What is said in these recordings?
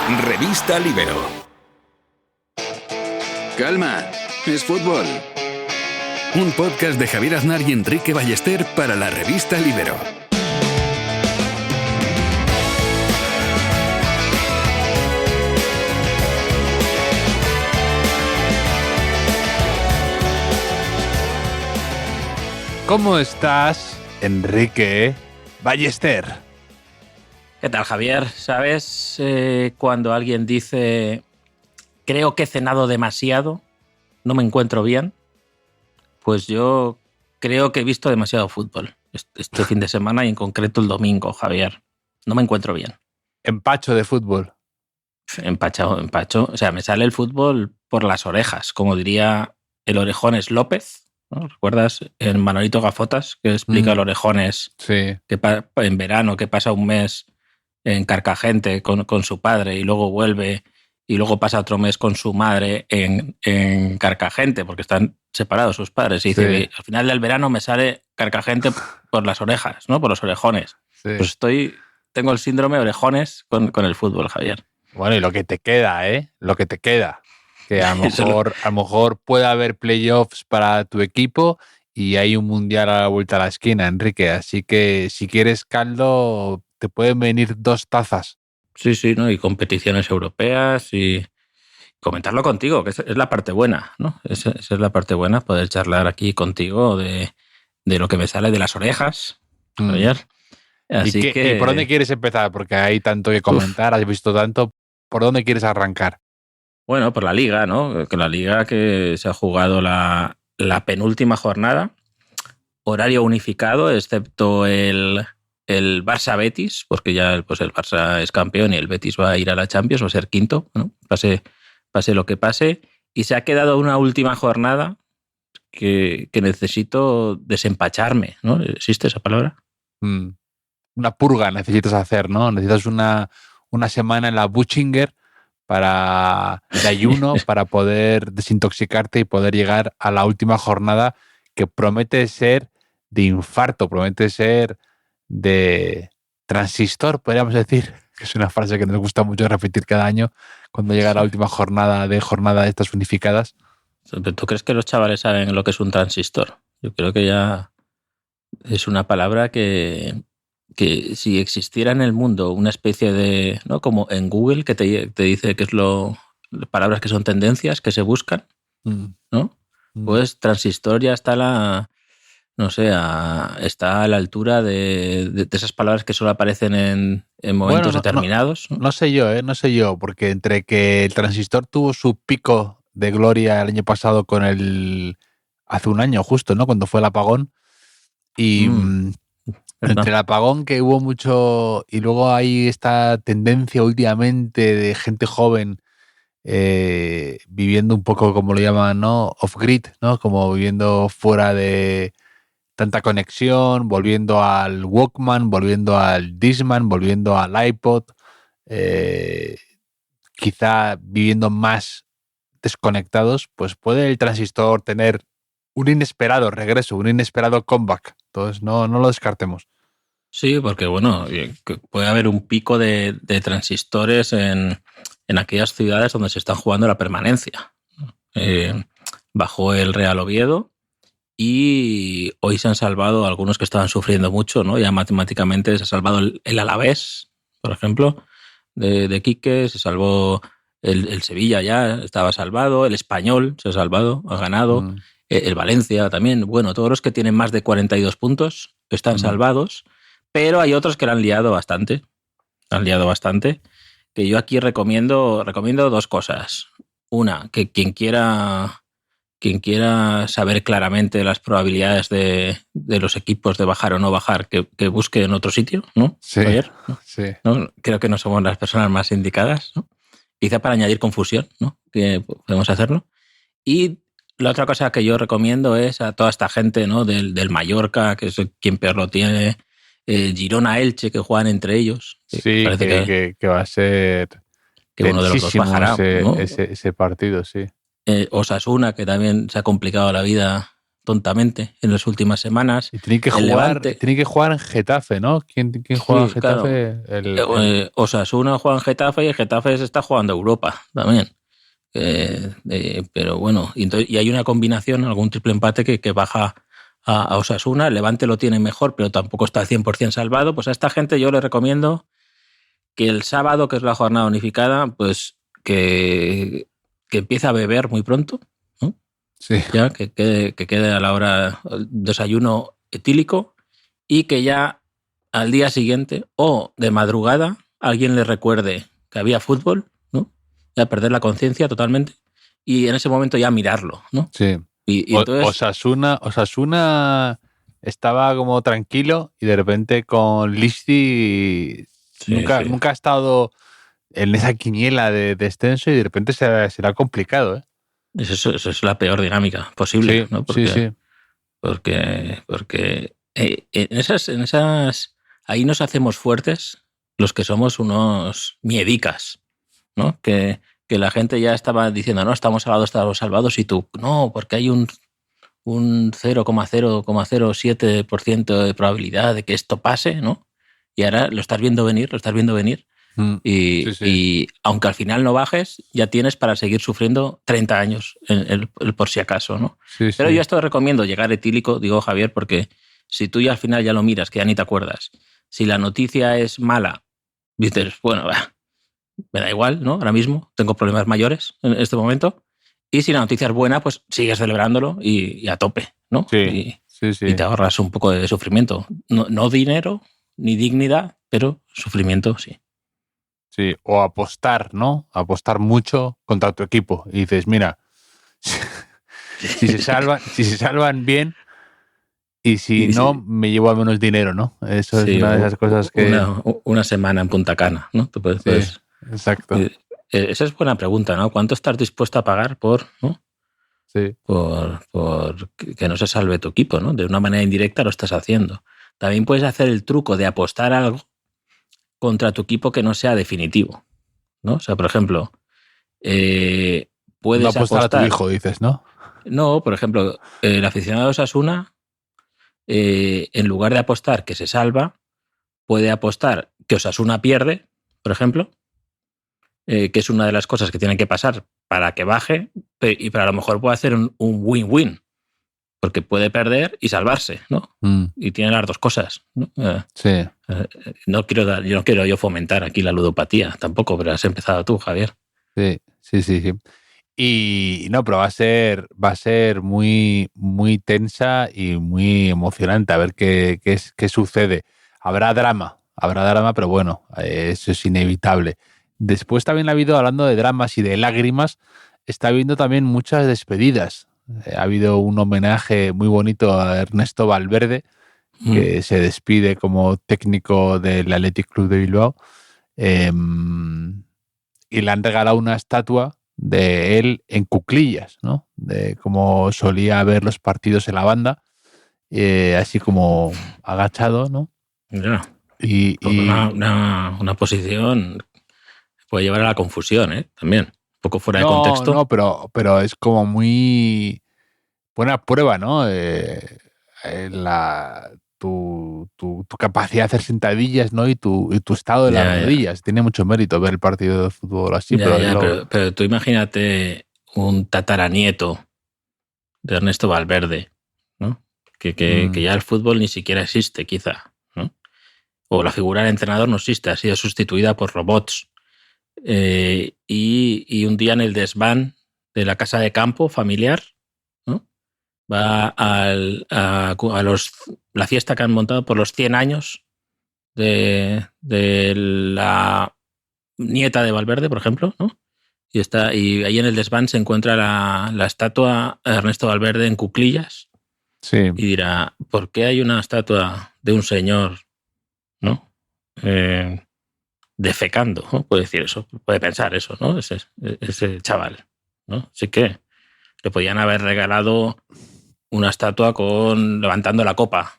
Revista Libero. Calma, es fútbol. Un podcast de Javier Aznar y Enrique Ballester para la revista Libero. ¿Cómo estás, Enrique Ballester? ¿Qué tal, Javier? ¿Sabes cuando alguien dice creo que he cenado demasiado, no me encuentro bien? Pues yo creo que he visto demasiado fútbol este fin de semana y en concreto el domingo, Javier. No me encuentro bien. Empacho de fútbol. Empacho. O sea, me sale el fútbol por las orejas, como diría el Orejones López. ¿No? ¿Recuerdas en Manolito Gafotas que explica el Orejones Sí. que en verano que pasa un mes en Carcagente con su padre y luego vuelve y luego pasa otro mes con su madre en Carcagente porque están separados sus padres? Y dice, al final del verano me sale Carcagente por las orejas, ¿no? Por los orejones. Sí. Pues tengo el síndrome orejones con el fútbol, Javier. Bueno, y lo que te queda, ¿eh? Lo que te queda. Que a lo mejor puede haber playoffs para tu equipo y hay un mundial a la vuelta a la esquina, Enrique. Así que si quieres caldo, te pueden venir 2 tazas. Sí, ¿no? Y competiciones europeas y comentarlo contigo, que es la parte buena, ¿no? Esa es la parte buena, poder charlar aquí contigo de lo que me sale de las orejas, Javier. Así ¿Y por dónde quieres empezar? Porque hay tanto que comentar, has visto tanto. ¿Por dónde quieres arrancar? Bueno, por la Liga, ¿no? Que la Liga que se ha jugado la penúltima jornada, horario unificado, excepto el Barça-Betis, porque ya pues el Barça es campeón y el Betis va a ir a la Champions, va a ser quinto, ¿no? Pase lo que pase. Y se ha quedado una última jornada que necesito desempacharme, ¿no? ¿Existe esa palabra? Una purga necesitas hacer, ¿no? Necesitas una semana en la Butchinger de ayuno para poder desintoxicarte y poder llegar a la última jornada que promete ser de infarto, promete ser de transistor, podríamos decir, que es una frase que nos gusta mucho repetir cada año cuando llega la última jornada de estas unificadas. ¿Tú crees que los chavales saben lo que es un transistor? Yo creo que ya es una palabra que si existiera en el mundo una especie de, ¿no? Como en Google, que te dice qué es palabras que son tendencias, que se buscan, ¿no? Pues transistor ya está está a la altura de esas palabras que solo aparecen en momentos determinados. No sé yo, porque entre que el transistor tuvo su pico de gloria el año pasado hace un año justo, ¿no? Cuando fue el apagón, y entre el apagón que hubo mucho, y luego hay esta tendencia últimamente de gente joven viviendo un poco, como lo llaman, ¿no? Off-grid, ¿no? Como viviendo fuera de tanta conexión, volviendo al Walkman, volviendo al Discman, volviendo al iPod, quizá viviendo más desconectados, pues puede el transistor tener un inesperado regreso, un inesperado comeback. Entonces no lo descartemos. Sí, porque bueno, puede haber un pico de transistores en aquellas ciudades donde se está jugando la permanencia. Bajó el Real Oviedo y hoy se han salvado algunos que estaban sufriendo mucho, ¿no? Ya matemáticamente se ha salvado el Alavés, por ejemplo, de Quique, se salvó el Sevilla, ya estaba salvado, el Español se ha salvado, ha ganado, el Valencia también. Bueno, todos los que tienen más de 42 puntos están salvados. Pero hay otros que la han liado bastante. Que yo aquí recomiendo 2 cosas. Una, que quien quiera saber claramente las probabilidades de los equipos de bajar o no bajar, que busque en otro sitio, ¿no? Sí, Javier, ¿no? Sí. ¿No? Creo que no somos las personas más indicadas, ¿no? Quizá para añadir confusión, ¿no? Que podemos hacerlo. Y la otra cosa que yo recomiendo es a toda esta gente, ¿no? Del Mallorca, que es quien peor lo tiene, Girona-Elche, que juegan entre ellos. Sí, parece que va a ser que uno de los dos bajará, ¿no? ese partido, sí. Osasuna, que también se ha complicado la vida tontamente en las últimas semanas. Y tiene que jugar en Getafe, ¿no? ¿Quién juega en Getafe? Claro. Osasuna juega en Getafe y el Getafe se está jugando a Europa también. Pero bueno, y hay una combinación, algún triple empate que baja a Osasuna. El Levante lo tiene mejor, pero tampoco está al 100% salvado. Pues a esta gente yo le recomiendo que el sábado, que es la jornada unificada, pues que empiece a beber muy pronto, ¿no? Sí. Ya, que quede a la hora desayuno etílico y que ya al día siguiente o de madrugada alguien le recuerde que había fútbol, ¿no? Ya perder la conciencia totalmente y en ese momento ya mirarlo, ¿no? Sí. Y entonces, Osasuna estaba como tranquilo y de repente con Listi nunca ha estado en esa quiniela de descenso y de repente será complicado, ¿eh? Eso es la peor dinámica posible, sí, ¿no? Sí. Porque en esas ahí nos hacemos fuertes los que somos unos miedicas, ¿no? Que la gente ya estaba diciendo, no, estamos salvados, y tú, no, porque hay un 0,007% de probabilidad de que esto pase, ¿no? Y ahora lo estás viendo venir. Y aunque al final no bajes, ya tienes para seguir sufriendo 30 años el por si acaso, ¿no? Pero yo esto recomiendo llegar etílico, digo Javier, porque si tú ya al final ya lo miras, que ya ni te acuerdas, si la noticia es mala, dices, bueno, me da igual, ¿no? Ahora mismo tengo problemas mayores en este momento. Y si la noticia es buena, pues sigues celebrándolo y a tope, ¿no? Sí. Y te ahorras un poco de sufrimiento. No dinero ni dignidad, pero sufrimiento sí. Sí, o apostar, ¿no? Apostar mucho contra tu equipo. Y dices, mira, si se salvan bien, y si no, me llevo al menos dinero, ¿no? Eso es una de esas cosas que... Una semana en Punta Cana, ¿no? Tú puedes, exacto. Esa es buena pregunta, ¿no? ¿Cuánto estás dispuesto a pagar por que no se salve tu equipo, ¿no? De una manera indirecta lo estás haciendo. También puedes hacer el truco de apostar algo contra tu equipo que no sea definitivo, ¿no? O sea, por ejemplo, puedes no apostar a tu hijo, dices, ¿no? No, por ejemplo, el aficionado de Osasuna, en lugar de apostar que se salva, puede apostar que Osasuna pierde, por ejemplo, que es una de las cosas que tienen que pasar para que baje, pero a lo mejor puede hacer un win-win, porque puede perder y salvarse, ¿no? Y tiene las dos cosas, ¿no? Sí. No quiero yo fomentar aquí la ludopatía tampoco, pero has empezado tú, Javier. Sí. Y no, pero va a ser muy, muy tensa y muy emocionante a ver qué sucede. Habrá drama, pero bueno, eso es inevitable. Después también ha habido, hablando de dramas y de lágrimas, está habiendo también muchas despedidas. Ha habido un homenaje muy bonito a Ernesto Valverde, que se despide como técnico del Athletic Club de Bilbao, y le han regalado una estatua de él en cuclillas, ¿no? De cómo solía ver los partidos en la banda, así como agachado, ¿no? Yeah. Y una posición puede llevar a la confusión, ¿eh? También, un poco fuera de contexto. No, pero es como muy buena prueba, ¿no? Tu capacidad de hacer sentadillas, ¿no? Y tu estado de las rodillas. Tiene mucho mérito ver el partido de fútbol así. Pero tú imagínate un tataranieto de Ernesto Valverde, ¿no? Que ya el fútbol ni siquiera existe, quizá, ¿no? O la figura del entrenador no existe, ha sido sustituida por robots. Y un día en el desván de la casa de campo familiar, ¿no? Va a la fiesta que han montado por los 100 años de la nieta de Valverde, por ejemplo, ¿no? Y ahí en el desván se encuentra la estatua de Ernesto Valverde en cuclillas. Sí. Y dirá, ¿por qué hay una estatua de un señor, ¿no? Defecando, ¿no? Puede decir eso, puede pensar eso, ¿no? Ese chaval, ¿no? Así que le podían haber regalado una estatua levantando la copa,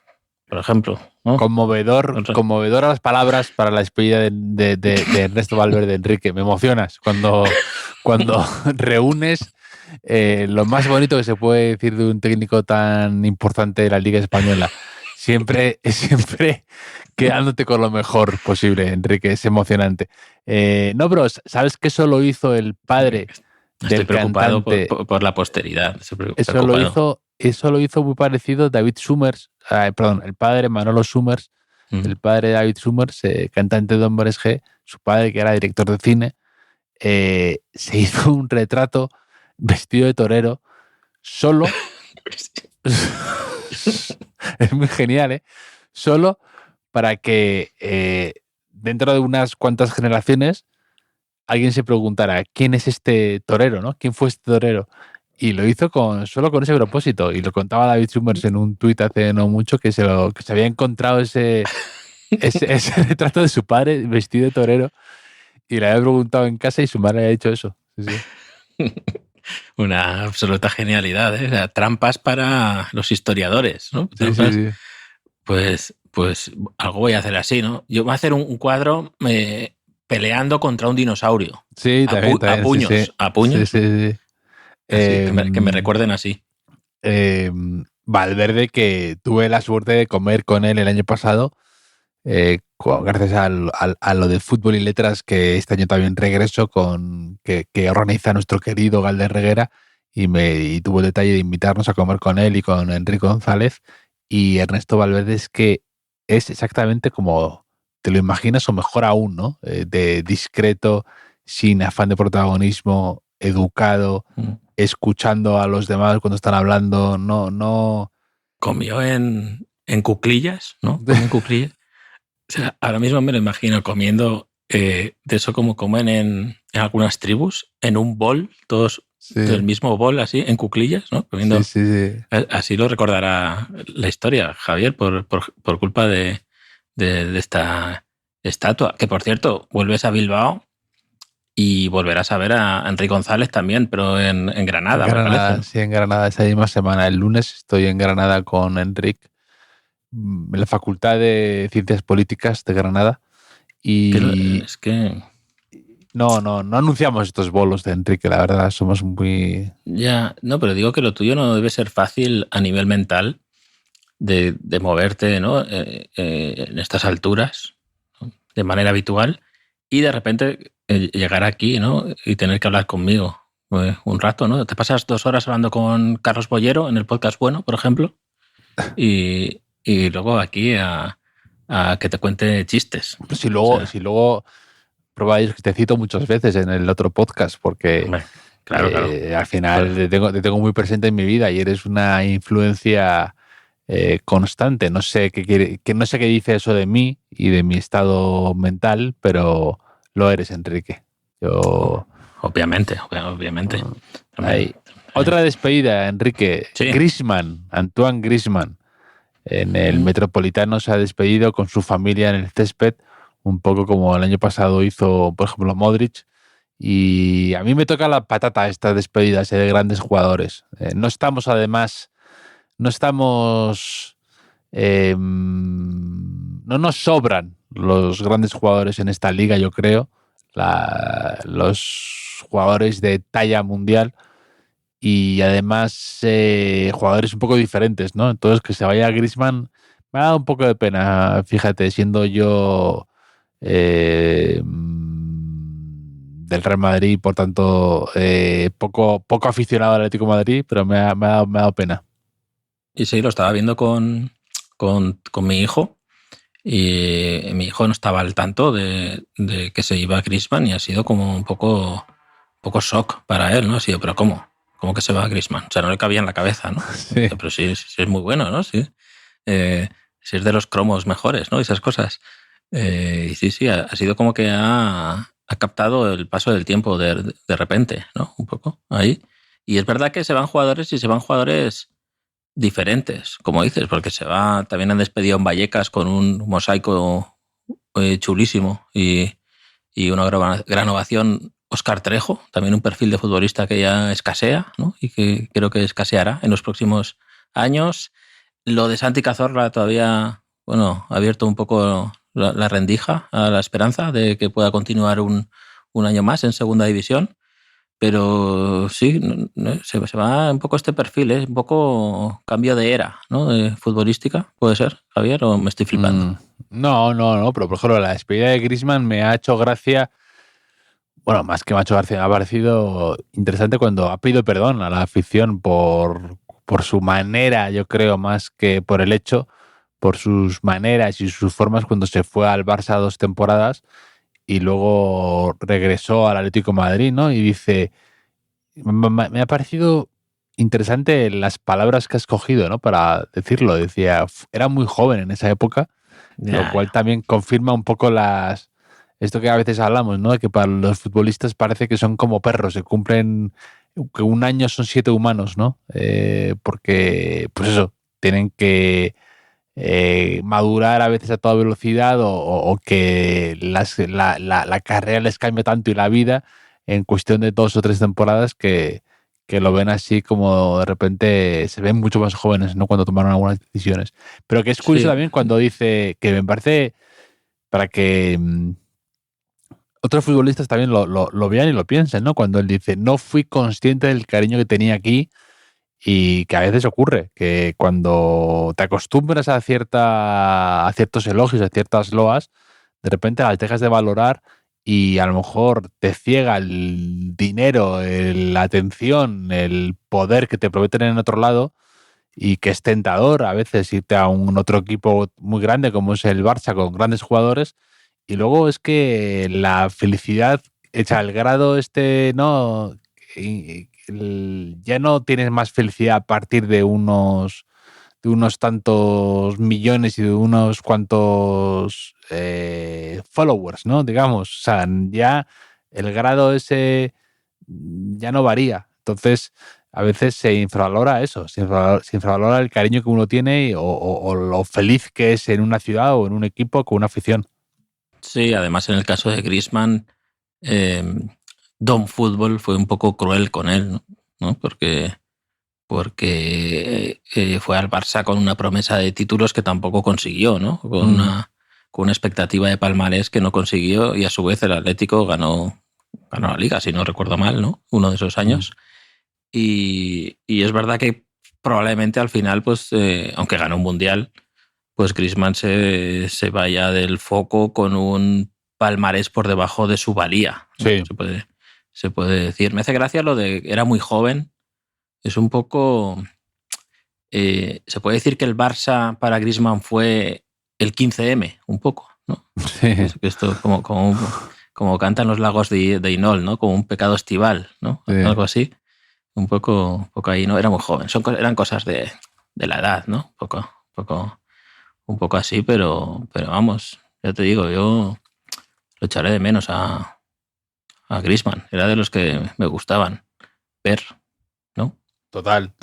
por ejemplo, ¿no? Conmovedor a las palabras para la despedida de Ernesto Valverde. Enrique, me emocionas cuando reúnes Lo más bonito que se puede decir de un técnico tan importante de la Liga Española. Siempre quedándote con lo mejor posible, Enrique. Es emocionante. No, bro, ¿sabes que eso lo hizo el padre Estoy del preocupado cantante? por la posteridad. Eso lo hizo muy parecido David Summers, perdón, el padre Manolo Summers, el padre de David Summers, cantante de Hombres G, su padre que era director de cine, se hizo un retrato vestido de torero solo. Es muy genial, ¿eh? Solo para que dentro de unas cuantas generaciones alguien se preguntara quién es este torero, ¿no? ¿Quién fue este torero? Y lo hizo solo con ese propósito. Y lo contaba David Summers en un tuit hace no mucho que se había encontrado ese retrato de su padre vestido de torero y le había preguntado en casa y su madre había dicho eso. Sí, sí. Una absoluta genialidad, ¿eh? O sea, trampas para los historiadores, ¿no? Sí, Trampas, sí. Pues algo voy a hacer así, ¿no? Yo voy a hacer un cuadro peleando contra un dinosaurio. Sí, también. A puños, sí, sí. a puños. Sí, sí, sí. Así, que me recuerden así. Valverde, que tuve la suerte de comer con él el año pasado, gracias a lo de Fútbol y Letras, que este año también regreso, que organiza nuestro querido Galder Reguera, y tuvo el detalle de invitarnos a comer con él y con Enrique González. Y Ernesto Valverde es que es exactamente como te lo imaginas o mejor aún, ¿no? De discreto, sin afán de protagonismo, educado, escuchando a los demás cuando están hablando, no. Comió en cuclillas, ¿no? Comió en cuclillas. O sea, ahora mismo me lo imagino comiendo de eso como comen en algunas tribus, en un bol, todos del mismo bol, así, en cuclillas, ¿no? Comiendo. Sí. Así lo recordará la historia, Javier, por culpa de esta estatua. Que, por cierto, vuelves a Bilbao y volverás a ver a Enrique González también, pero en Granada. En Granada, me parece, ¿no? sí, en Granada esa misma semana. El lunes estoy en Granada con Enrique, en la Facultad de Ciencias Políticas de Granada. Y es que... No anunciamos estos bolos de Enrique, la verdad, somos muy... Ya, no, pero digo que lo tuyo no debe ser fácil a nivel mental de moverte, ¿no? En estas alturas, ¿no? De manera habitual, y de repente llegar aquí, ¿no? Y tener que hablar conmigo un rato, ¿no? Te pasas 2 horas hablando con Carlos Bollero en el podcast Bueno, por ejemplo, y luego aquí a que te cuente chistes. Si luego probáis, que te cito muchas veces en el otro podcast, porque Hombre, claro. Al final te tengo muy presente en mi vida y eres una influencia constante. No sé qué dice eso de mí y de mi estado mental, pero lo eres, Enrique. Obviamente. Ahí. Otra despedida, Enrique. Sí. Antoine Griezmann, en el Metropolitano se ha despedido con su familia en el césped, un poco como el año pasado hizo, por ejemplo, Modric. Y a mí me toca la patata estas despedidas de grandes jugadores. No nos sobran los grandes jugadores en esta liga, yo creo. Los jugadores de talla mundial y además jugadores un poco diferentes, ¿no? Entonces, que se vaya Griezmann me ha dado un poco de pena, fíjate, siendo yo del Real Madrid, por tanto, poco aficionado al Atlético de Madrid, pero me ha dado pena. Y sí, lo estaba viendo con mi hijo, y mi hijo no estaba al tanto de que se iba Griezmann, y ha sido como un poco shock para él, ¿no? Ha sido, pero ¿cómo? ¿Cómo que se va Griezmann? O sea, no le cabía en la cabeza, ¿no? Sí. Pero sí es muy bueno, ¿no? Sí. Sí es de los cromos mejores, ¿no? Esas cosas. Y sí, ha sido como que ha captado el paso del tiempo de repente, ¿no? Un poco ahí. Y es verdad que se van jugadores diferentes, como dices, porque también han despedido en Vallecas con un mosaico chulísimo y una gran ovación. Óscar Trejo, también un perfil de futbolista que ya escasea, ¿no? Y que creo que escaseará en los próximos años. Lo de Santi Cazorla todavía, ha abierto un poco la rendija a la esperanza de que pueda continuar un año más en segunda división. Pero sí, se va un poco este perfil, un poco cambio de era, ¿no? De futbolística, ¿puede ser, Javier? ¿O me estoy flipando? No, pero por ejemplo, la despedida de Griezmann me ha hecho gracia. Bueno, más que me ha hecho gracia, me ha parecido interesante cuando ha pedido perdón a la afición por su manera, yo creo, más que por el hecho, por sus maneras y sus formas cuando se fue al Barça 2 temporadas y luego regresó al Atlético de Madrid, ¿no? Y dice, me ha parecido interesante las palabras que ha escogido, ¿no? Para decirlo. Decía, era muy joven en esa época, lo cual también confirma un poco esto que a veces hablamos, ¿no? Que para los futbolistas parece que son como perros, se cumplen, que un año son 7 humanos, ¿no? Porque, pues eso, tienen que madurar a veces a toda velocidad o que la carrera les cambia tanto y la vida en cuestión de 2 o 3 temporadas que lo ven así como de repente se ven mucho más jóvenes, ¿no? Cuando tomaron algunas decisiones. Pero que es curioso también cuando dice, que me parece, para que otros futbolistas también lo vean y lo piensen, ¿no? Cuando él dice, no fui consciente del cariño que tenía aquí, y que a veces ocurre, que cuando te acostumbras a ciertos elogios, a ciertas loas, de repente las dejas de valorar y a lo mejor te ciega el dinero, la atención, el poder que te prometen en otro lado, y que es tentador a veces irte a un otro equipo muy grande como es el Barça con grandes jugadores, y luego es que la felicidad hecha al grado ¿no? Ya no tienes más felicidad a partir de unos tantos millones y de unos cuantos followers, ¿no? Digamos, o sea, ya el grado ese ya no varía. Entonces, a veces se infravalora eso, se infravalora el cariño que uno tiene o lo feliz que es en una ciudad o en un equipo con una afición. Sí, además en el caso de Griezmann, Don Fútbol fue un poco cruel con él, ¿no? Porque fue al Barça con una promesa de títulos que tampoco consiguió, ¿no? Con una expectativa de palmarés que no consiguió, y a su vez el Atlético ganó la Liga, si no recuerdo mal, ¿no? Uno de esos años. Y es verdad que probablemente al final, pues, aunque ganó un Mundial, pues Griezmann se vaya del foco con un palmarés por debajo de su valía, ¿no? Sí. Se puede decir. Me hace gracia lo de que era muy joven. Es un poco... se puede decir que el Barça para Griezmann fue el 15M, un poco, ¿no? Sí. Esto como cantan los lagos de Inol, ¿no? Como un pecado estival, ¿no? Sí. Algo así. Un poco ahí, ¿no? Era muy joven. Eran cosas de la edad, ¿no? Un poco así, pero vamos, ya te digo, yo lo echaré de menos a Griezmann. Era de los que me gustaban ver, ¿no? Total.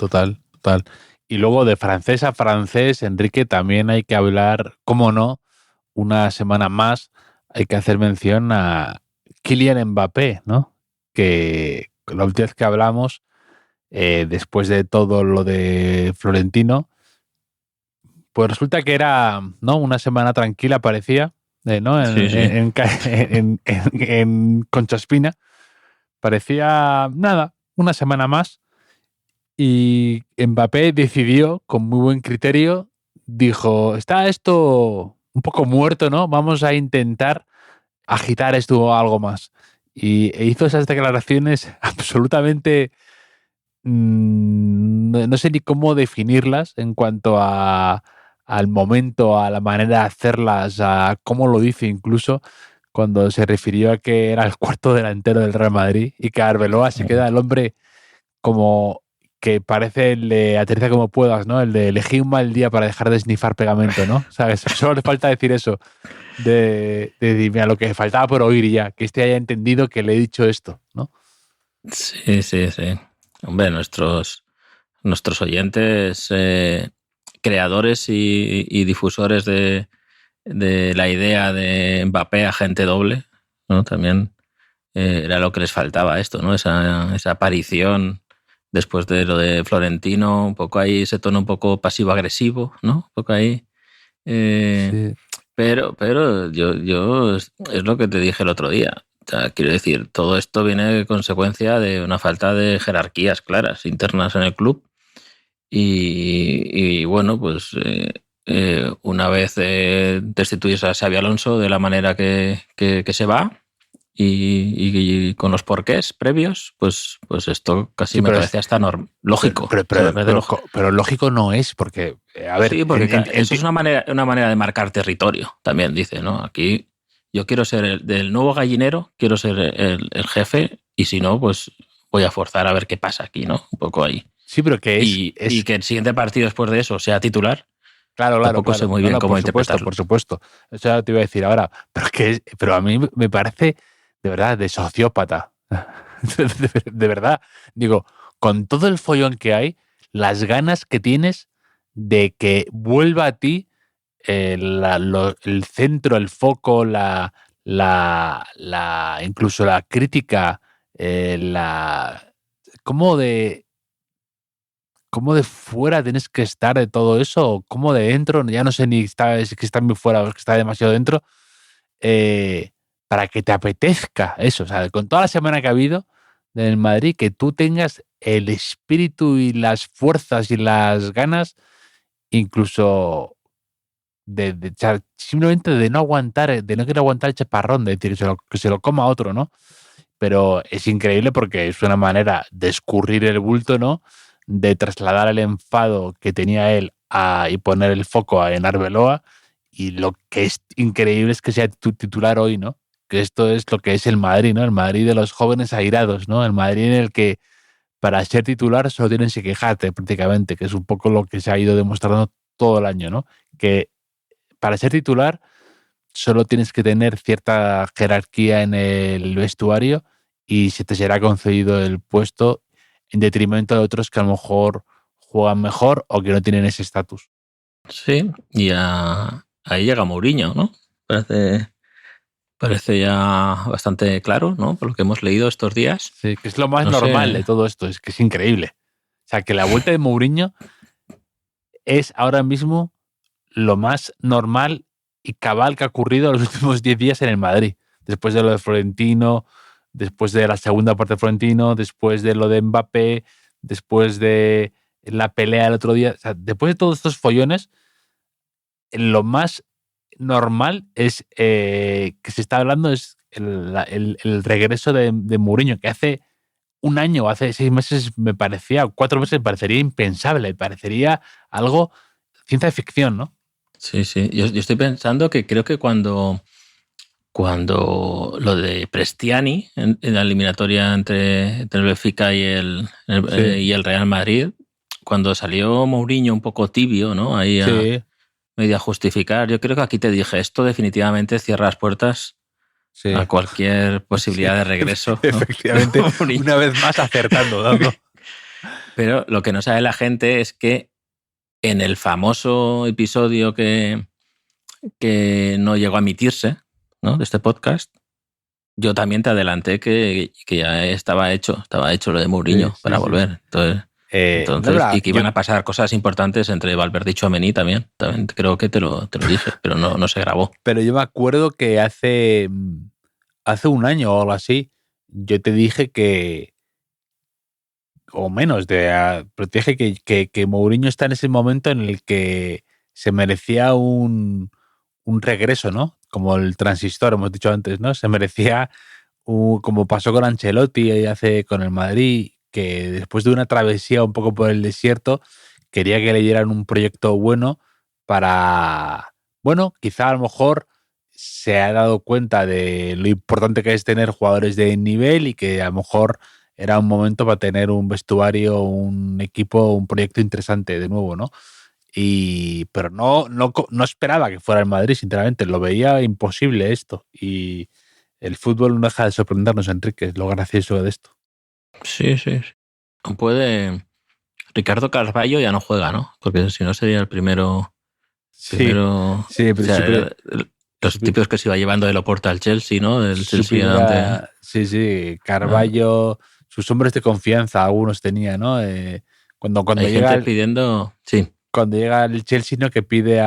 Y luego de francés a francés, Enrique, también hay que hablar, cómo no, una semana más hay que hacer mención a Kylian Mbappé, ¿no? Que la última vez que hablamos, después de todo lo de Florentino, pues resulta que era, ¿no?, una semana tranquila, parecía, ¿no? En Conchaspina. Parecía, nada, una semana más. Y Mbappé decidió, con muy buen criterio, dijo, está esto un poco muerto, ¿no? Vamos a intentar agitar esto algo más. E hizo esas declaraciones absolutamente... no sé ni cómo definirlas en cuanto al momento, a la manera de hacerlas, a cómo lo dice incluso, cuando se refirió a que era el cuarto delantero del Real Madrid y que Arbeloa se queda el hombre como que parece el de aterriza como puedas, ¿no? El de elegí un mal día para dejar de snifar pegamento, ¿no? ¿Sabes? Solo le falta decir eso. De mira, lo que faltaba por oír ya, que haya entendido que le he dicho esto, ¿no? Sí. Hombre, nuestros oyentes, creadores y difusores de la idea de Mbappé agente doble, ¿no? También era lo que les faltaba esto, ¿no? Esa aparición después de lo de Florentino, un poco ahí ese tono un poco pasivo-agresivo, ¿no? Un poco ahí. Sí. Pero yo es lo que te dije el otro día. O sea, quiero decir, todo esto viene de consecuencia de una falta de jerarquías claras internas en el club. Y bueno, pues una vez destituyes a Xabi Alonso de la manera que se va y con los porqués previos, pues esto casi me parece hasta lógico. Pero lógico no es, porque, a ver... Sí, porque eso es una manera de marcar territorio, también dice, ¿no? Aquí yo quiero ser del nuevo gallinero, quiero ser el jefe, y si no, pues voy a forzar a ver qué pasa aquí, ¿no? Un poco ahí. Sí, pero que y que el siguiente partido después de eso sea titular. Claro. Tampoco sé muy bien cómo interpretarlo. Por supuesto. Eso te iba a decir ahora. Pero a mí me parece, de verdad, de sociópata. de verdad. Digo, con todo el follón que hay, las ganas que tienes de que vuelva a ti el centro, el foco, incluso la crítica, ¿cómo de fuera tienes que estar de todo eso? ¿O cómo de dentro? Ya no sé ni si que está muy fuera o que está demasiado dentro. Para que te apetezca eso. O sea, con toda la semana que ha habido del Madrid, que tú tengas el espíritu y las fuerzas y las ganas, incluso simplemente de no aguantar, de no querer aguantar el chaparrón, de decir que se lo coma otro, ¿no? Pero es increíble porque es una manera de escurrir el bulto, ¿no? De trasladar el enfado que tenía él y poner el foco en Arbeloa, y lo que es increíble es que sea tu titular hoy, ¿no? Que esto es lo que es el Madrid, ¿no? El Madrid de los jóvenes airados, ¿no? El Madrid en el que para ser titular solo tienes que quejarte prácticamente, que es un poco lo que se ha ido demostrando todo el año, ¿no? Que para ser titular solo tienes que tener cierta jerarquía en el vestuario y se te será concedido el puesto en detrimento de otros que a lo mejor juegan mejor o que no tienen ese estatus. Sí, y ahí llega Mourinho, ¿no? Parece ya bastante claro, ¿no? Por lo que hemos leído estos días. Sí, que es lo más normal de todo esto, es que es increíble. O sea, que la vuelta de Mourinho es ahora mismo lo más normal y cabal que ha ocurrido en los últimos 10 días en el Madrid. Después de lo de Florentino, después de la segunda parte de Florentino, después de lo de Mbappé, después de la pelea el otro día. O sea, después de todos estos follones, lo más normal es que se está hablando es el regreso de Mourinho, que hace un año, hace 6 meses 4 meses me parecería impensable, me parecería algo ciencia ficción, ¿no? Sí. Yo estoy pensando que creo que cuando lo de Prestiani en la eliminatoria entre el Benfica y el Real Madrid, cuando salió Mourinho un poco tibio, ¿no? Ahí medio a justificar. Yo creo que aquí te dije, esto definitivamente cierra las puertas a cualquier posibilidad de regreso, ¿no? Efectivamente, una vez más acertando, dando. Pero lo que no sabe la gente es que en el famoso episodio que no llegó a emitirse, ¿no? De este podcast, yo también te adelanté que ya estaba hecho lo de Mourinho para volver. Entonces y que iban a pasar cosas importantes entre Valverde y Tchouaméni también creo que te lo dije, pero no se grabó. Pero yo me acuerdo que hace un año o algo así, yo te dije que, o menos, pero te dije que Mourinho está en ese momento en el que se merecía un regreso, ¿no? Como el transistor, hemos dicho antes, ¿no? Se merecía, como pasó con Ancelotti y hace con el Madrid, que después de una travesía un poco por el desierto, quería que le dieran un proyecto bueno para, bueno, quizá a lo mejor se ha dado cuenta de lo importante que es tener jugadores de nivel y que a lo mejor era un momento para tener un vestuario, un equipo, un proyecto interesante de nuevo, ¿no? Pero no esperaba que fuera el Madrid, sinceramente. Lo veía imposible esto. Y el fútbol no deja de sorprendernos, Enrique, es lo gracioso de esto. Sí. Ricardo Carvalho ya no juega, ¿no? Porque si no sería el primero. Sí, pero los tipos que se iba llevando de Laporta al Chelsea, ¿no? Del Chelsea Sí. Carvalho, sus hombres de confianza, algunos tenía, ¿no? Cuando hay llega gente pidiendo. Sí. Cuando llega el Chelsea, ¿no? Que pide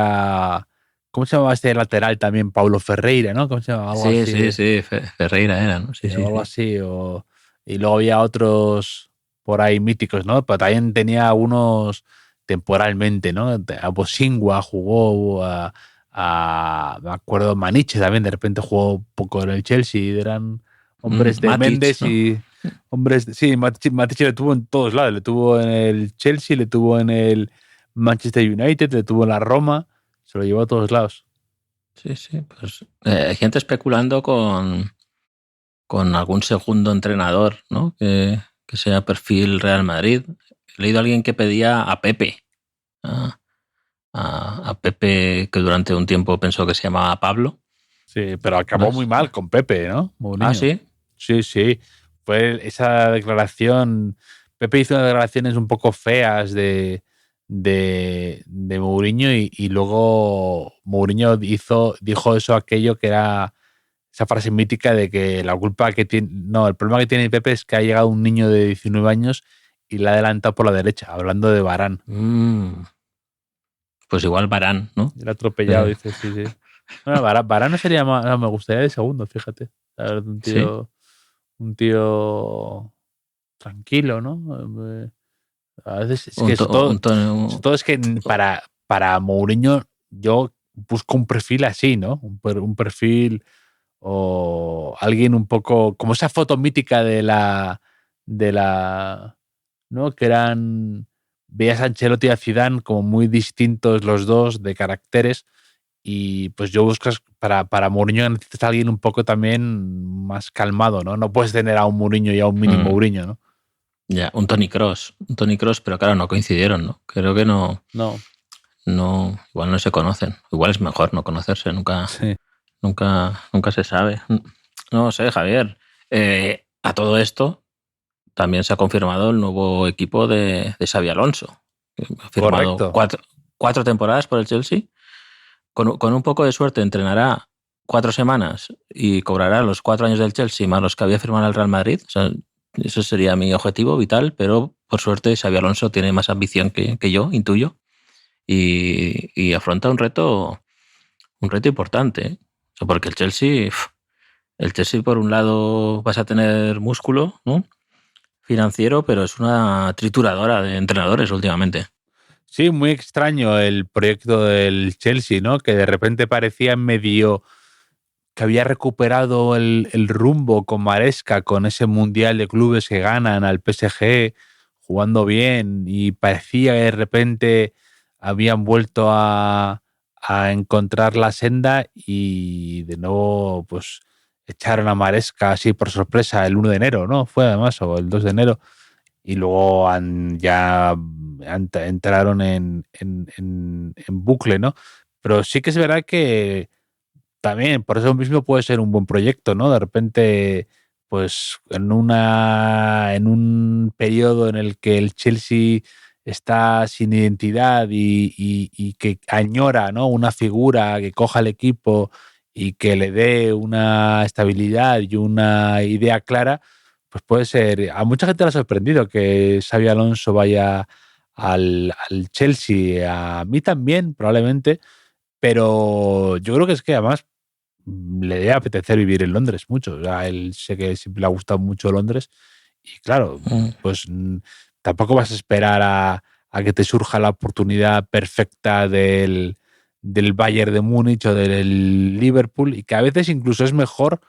¿cómo se llamaba este lateral también? Paulo Ferreira, ¿no? ¿Cómo se llamaba? Algo así. Sí, Ferreira era, ¿no? Sí, Algo así. Y luego había otros por ahí míticos, ¿no? Pero también tenía unos temporalmente, ¿no? A Bosingua jugó, me acuerdo, Maniche también de repente jugó un poco en el Chelsea, eran hombres de Matic, Méndez, ¿no? y sí, Matic le tuvo en todos lados, le tuvo en el Chelsea, le tuvo en el Manchester United, le tuvo en la Roma, se lo llevó a todos lados. Sí, pues hay gente especulando con algún segundo entrenador, ¿no? Que sea perfil Real Madrid. He leído a alguien que pedía a Pepe. A Pepe, que durante un tiempo pensó que se llamaba Pablo. Sí, pero acabó muy mal con Pepe, ¿no? Mourinho. Sí. Sí. Fue esa declaración. Pepe hizo unas declaraciones un poco feas de Mourinho y luego Mourinho dijo aquello que era esa frase mítica de que la culpa que tiene. No, el problema que tiene Pepe es que ha llegado un niño de 19 años y le ha adelantado por la derecha, hablando de Varane. Pues igual Varane, ¿no? El atropellado, dice, sí. Bueno, Varane no sería más. No, me gustaría de segundo, fíjate. Un tío tranquilo, ¿no? A veces es que todo es que para Mourinho yo busco un perfil así, ¿no? Un perfil o alguien un poco como esa foto mítica de la ¿no? Que eran veías a Ancelotti y a Zidane como muy distintos los dos de caracteres. Y pues yo buscas para Mourinho necesitas a alguien un poco también más calmado, ¿no? No puedes tener a un Mourinho y a un mini Mourinho, ¿no? Ya, un Toni Kroos, pero claro, no coincidieron, ¿no? Creo que no, igual no se conocen. Igual es mejor no conocerse, nunca se sabe. No sé, Javier. A todo esto también se ha confirmado el nuevo equipo de Xabi Alonso. Ha firmado 4 temporadas por el Chelsea. Con un poco de suerte entrenará 4 semanas y cobrará los 4 años del Chelsea más los que había firmado el Real Madrid. O sea, eso sería mi objetivo vital, pero por suerte Xabi Alonso tiene más ambición que yo, intuyo, y afronta un reto importante, ¿eh? O sea, porque el Chelsea por un lado vas a tener músculo, ¿no? Financiero, pero es una trituradora de entrenadores últimamente. Sí, muy extraño el proyecto del Chelsea, ¿no? Que de repente parecía medio que había recuperado el rumbo con Maresca, con ese mundial de clubes que ganan al PSG, jugando bien, y parecía que de repente habían vuelto a encontrar la senda y de nuevo pues echaron a Maresca así por sorpresa el 1 de enero, ¿no? Fue además, o el 2 de enero. Y luego entraron en bucle, ¿no? Pero sí que es verdad que también por eso mismo puede ser un buen proyecto, ¿no? De repente, pues en un periodo en el que el Chelsea está sin identidad y que añora, ¿no? Una figura que coja el equipo y que le dé una estabilidad y una idea clara, pues puede ser. A mucha gente le ha sorprendido que Xabi Alonso vaya al Chelsea. A mí también, probablemente. Pero yo creo que es que además le debe apetecer vivir en Londres mucho. O sea, él sé que siempre le ha gustado mucho Londres. Y claro, pues tampoco vas a esperar a que te surja la oportunidad perfecta del Bayern de Múnich o del Liverpool. Y que a veces incluso es mejor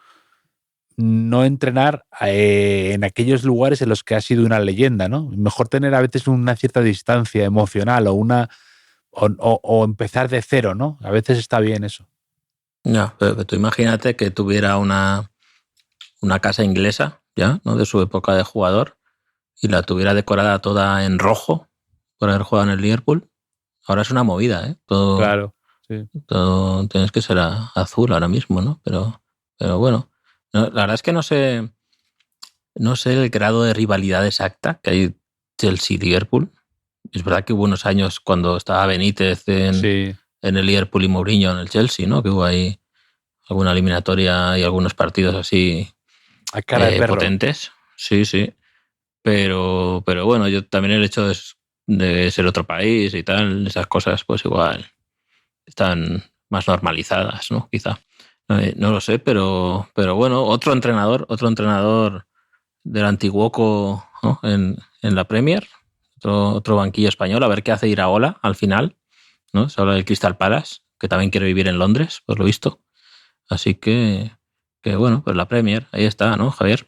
no entrenar en aquellos lugares en los que ha sido una leyenda, ¿no? Mejor tener a veces una cierta distancia emocional o empezar de cero, ¿no? A veces está bien eso. Ya, pero tú imagínate que tuviera una casa inglesa, ya, ¿no? De su época de jugador, y la tuviera decorada toda en rojo por haber jugado en el Liverpool. Ahora es una movida, ¿eh? Claro, sí. Todo tienes que ser azul ahora mismo, ¿no? Pero bueno, la verdad es que no sé el grado de rivalidad exacta que hay Chelsea-Liverpool. Es verdad que hubo unos años cuando estaba Benítez en el Liverpool y Mourinho en el Chelsea, ¿no? Que hubo ahí alguna eliminatoria y algunos partidos así a cara de perro. Potentes. Sí. Pero bueno, yo también el hecho de ser otro país y tal, esas cosas, pues igual están más normalizadas, ¿no? Quizá. No lo sé, pero bueno, otro entrenador del Antiguoco, ¿no? en la Premier, otro banquillo español, a ver qué hace Iraola al final, ¿no? Se habla del Crystal Palace, que también quiere vivir en Londres, por lo visto. Así que bueno, pues la Premier, ahí está, ¿no, Javier?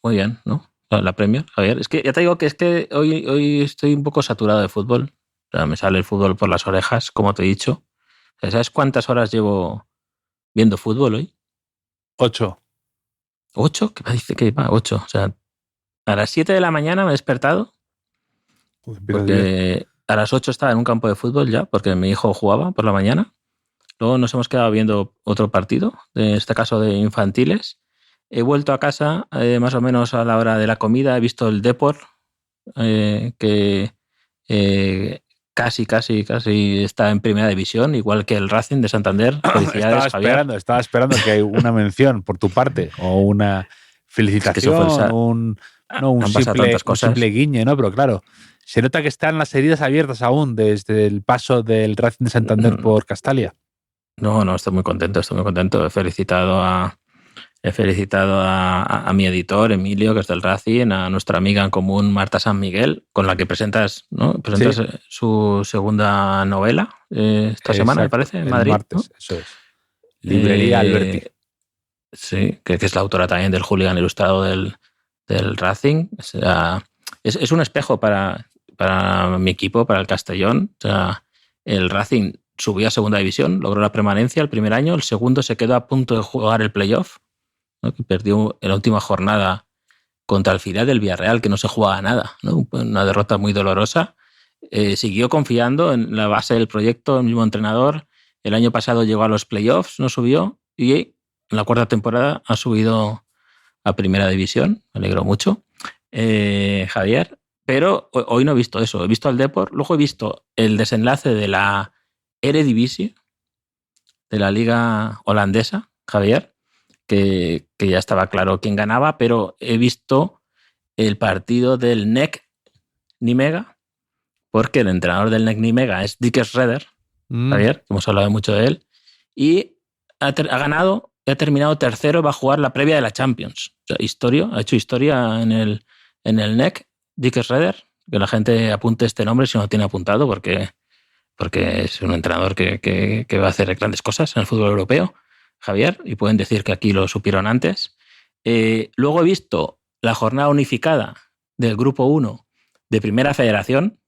Muy bien, ¿no? La Premier, Javier. Es que ya te digo que es que hoy estoy un poco saturado de fútbol. O sea, me sale el fútbol por las orejas, como te he dicho. O sea, ¿sabes cuántas horas llevo viendo fútbol hoy? 8. ¿8? ¿Qué me dice que va? 8. O sea, a las 7 de la mañana me he despertado porque a las 8 estaba en un campo de fútbol ya, porque mi hijo jugaba por la mañana. Luego nos hemos quedado viendo otro partido, en este caso de infantiles. He vuelto a casa más o menos a la hora de la comida. He visto el Depor, que casi está en primera división, igual que el Racing de Santander. Felicidades, estaba esperando que una mención por tu parte o una felicitación, es que un simple guiño, ¿no? Pero claro, se nota que están las heridas abiertas aún desde el paso del Racing de Santander por Castalia. No, estoy muy contento. He felicitado a mi editor, Emilio, que es del Racing, a nuestra amiga en común, Marta San Miguel, con la que presentas su segunda novela esta semana, me parece, en Madrid. Martes, ¿no? Eso es. Librería Alberti. Sí, que es la autora también del Hooligan Ilustrado del Racing. O sea, es un espejo para mi equipo, para el Castellón. O sea, el Racing subió a segunda división, logró la permanencia el primer año, el segundo se quedó a punto de jugar el playoff, ¿no? Que perdió en la última jornada contra el filial del Villarreal, que no se jugaba nada, ¿no? Una derrota muy dolorosa. Siguió confiando en la base del proyecto, el mismo entrenador. El año pasado llegó a los playoffs, no subió, y en la cuarta temporada ha subido a primera división. Me alegro mucho, Javier. Pero hoy no he visto eso. He visto al Depor, luego he visto el desenlace de la Eredivisie, de la liga holandesa, Javier, que ya estaba claro quién ganaba, pero he visto el partido del NEC Nijmegen, porque el entrenador del NEC Nijmegen es Dick Schroeder, Javier, que hemos hablado mucho de él, y ha ganado, ha terminado tercero, va a jugar la previa de la Champions. O sea, ha hecho historia en el NEC, Dick Schroeder, que la gente apunte este nombre si no lo tiene apuntado, porque es un entrenador que va a hacer grandes cosas en el fútbol europeo, Javier, y pueden decir que aquí lo supieron antes. Luego he visto la jornada unificada del Grupo 1 de Primera Federación,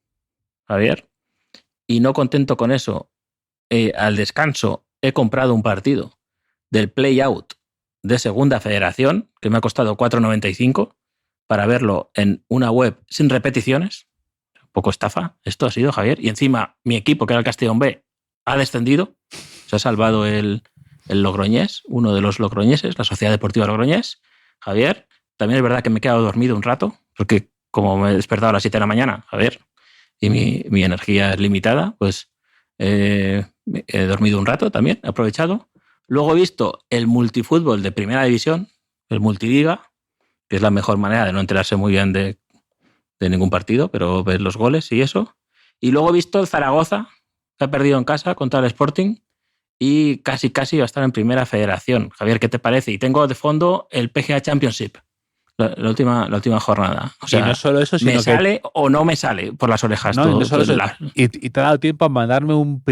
Javier, y no contento con eso, al descanso he comprado un partido del Play-Out de Segunda Federación, que me ha costado 4,95 para verlo en una web sin repeticiones. Poco estafa esto ha sido, Javier, y encima mi equipo, que era el Castellón B, ha descendido, se ha salvado el Logroñés, uno de los logroñeses, la Sociedad Deportiva Logroñés, Javier. También es verdad que me he quedado dormido un rato, porque como me he despertado a las 7 de la mañana, Javier, y mi energía es limitada, pues he dormido un rato también, he aprovechado. Luego he visto el multifútbol de Primera División, el Multiliga, que es la mejor manera de no enterarse muy bien de ningún partido, pero ver los goles y eso. Y luego he visto el Zaragoza, que ha perdido en casa contra el Sporting y casi va a estar en Primera Federación. Javier, ¿qué te parece? Y tengo de fondo el PGA Championship, la última jornada. O sea, y no solo eso, sino ¿me sale o no me sale por las orejas? No, no solo eso. Y te ha dado tiempo a mandarme un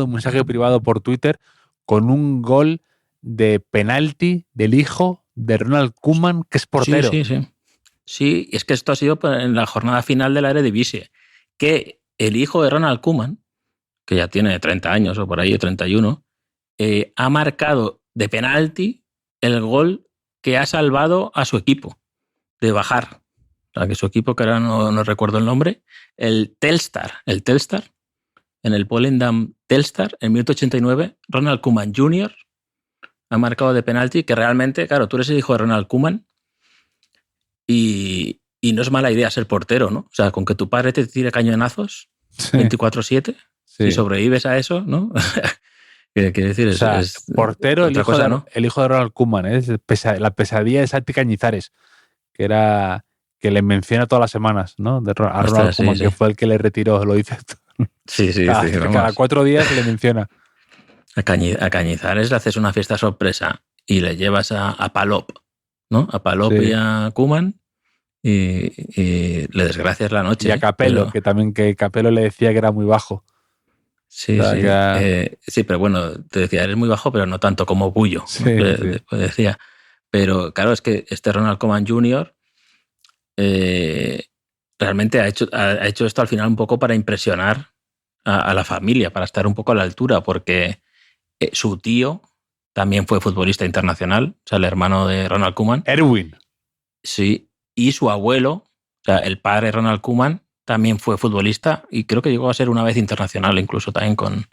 mensaje privado por Twitter con un gol de penalti del hijo de Ronald Koeman, que es portero. Sí, es que esto ha sido en la jornada final de la Eredivisie, que el hijo de Ronald Koeman, que ya tiene 30 años o por ahí, 31, ha marcado de penalti el gol que ha salvado a su equipo de bajar. O sea, que su equipo, que ahora no recuerdo el nombre, el Telstar, en el Volendam Telstar, en 1989, Ronald Koeman Jr. ha marcado de penalti, que realmente, claro, tú eres el hijo de Ronald Koeman, y no es mala idea ser portero, ¿no? O sea, con que tu padre te tire cañonazos 24/7 y sobrevives a eso, ¿no? Quiere decir, o sea, es portero, el hijo, ¿no? El hijo de Ronald Koeman, es la pesadilla de Santi Cañizares, que le menciona todas las semanas, ¿no? A Ronald Koeman, que fue el que le retiró, lo dice. Sí, sí, Cada, sí. cada Vamos. 4 días le menciona. A Cañizares le haces una fiesta sorpresa y le llevas a Palop, ¿no? A Palop Sí. y a Koeman y le desgracias la noche. Y a Capello, pero- que también que Capello le decía que era muy bajo. Sí, O sea, sí. Sí, pero bueno, te decía, eres muy bajo, pero no tanto como Bullo. Sí, ¿no? sí. Después decía. Pero claro, es que este Ronald Koeman Jr. Realmente ha hecho esto al final un poco para impresionar a la familia, para estar un poco a la altura, porque su tío también fue futbolista internacional, o sea, el hermano de Ronald Koeman. Erwin. Sí, y su abuelo, o sea, el padre de Ronald Koeman, también fue futbolista y creo que llegó a ser una vez internacional, incluso también con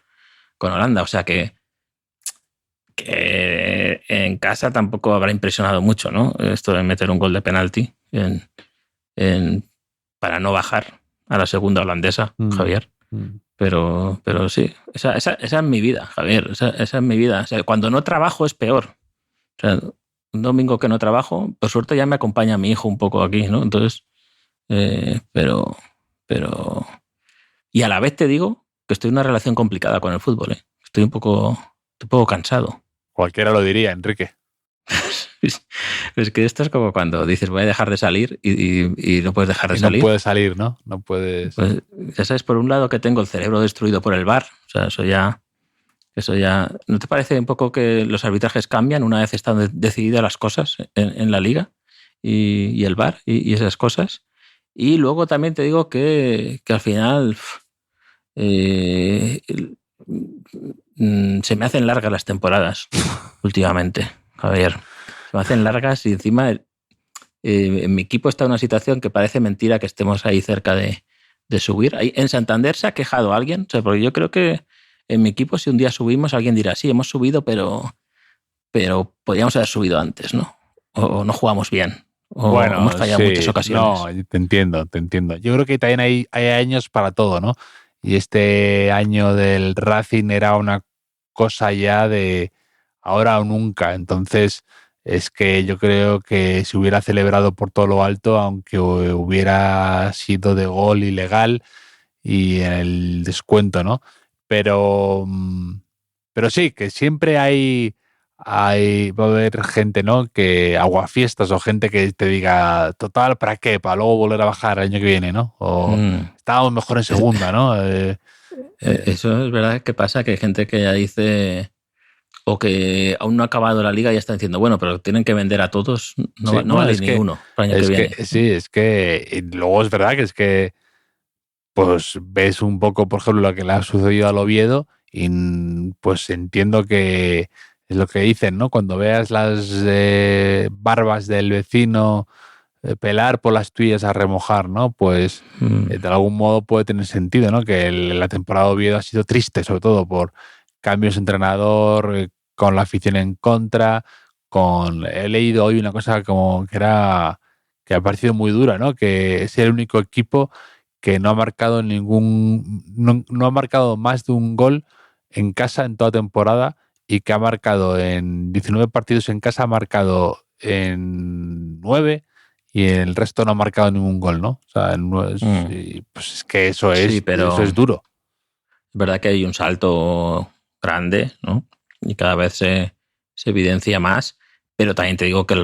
Holanda. O sea que en casa tampoco habrá impresionado mucho, ¿no? Esto de meter un gol de penalti para no bajar a la segunda holandesa, Javier. Pero sí, esa es mi vida, Javier. Esa es mi vida. O sea, cuando no trabajo es peor. O sea, un domingo que no trabajo, por suerte ya me acompaña mi hijo un poco aquí, ¿no? Entonces, pero... Y a la vez te digo que estoy en una relación complicada con el fútbol, ¿eh? Estoy un poco cansado. Cualquiera lo diría, Enrique. Es que esto es como cuando dices voy a dejar de salir y no puedes dejar de salir. No puedes salir, ¿no? No puedes. Pues ya sabes, por un lado que tengo el cerebro destruido por el VAR. O sea, eso ya... ¿No te parece un poco que los arbitrajes cambian una vez están decididas las cosas en la liga y el VAR y esas cosas? Y luego también te digo que al final se me hacen largas las temporadas últimamente, Javier. Se me hacen largas y encima en mi equipo está en una situación que parece mentira que estemos ahí cerca de subir. En Santander se ha quejado alguien, o sea, porque yo creo que en mi equipo si un día subimos alguien dirá, sí, hemos subido, pero podríamos haber subido antes, ¿no? O no jugamos bien. O bueno, hemos fallado muchas ocasiones. No, te entiendo. Yo creo que también hay años para todo, ¿no? Y este año del Racing era una cosa ya de ahora o nunca. Entonces, es que yo creo que se hubiera celebrado por todo lo alto, aunque hubiera sido de gol ilegal y en el descuento, ¿no? Pero sí, que siempre va a haber gente, ¿no? Que aguafiestas o gente que te diga, total, ¿para qué? Para luego volver a bajar el año que viene, ¿no? O estábamos mejor en segunda, ¿no? Eso es verdad que pasa, que hay gente que ya dice, o que aún no ha acabado la liga y ya está diciendo, bueno, pero tienen que vender a todos, no vale ni uno para el año que viene. Sí, es que y luego es verdad que es que pues ves un poco, por ejemplo, lo que le ha sucedido al Oviedo y pues entiendo que es lo que dicen, ¿no? Cuando veas las barbas del vecino pelar por las tuyas a remojar, ¿no? Pues de algún modo puede tener sentido, ¿no? Que la temporada de Oviedo ha sido triste, sobre todo por cambios de entrenador, con la afición en contra, he leído hoy una cosa como que ha parecido muy dura, ¿no? Que es el único equipo que no ha marcado no ha marcado más de un gol en casa en toda temporada y que ha marcado en 19 partidos en casa, ha marcado en 9 y en el resto no ha marcado ningún gol, ¿no? O sea, pues es que eso es duro. Es verdad que hay un salto grande, ¿no? Y cada vez se evidencia más, pero también te digo que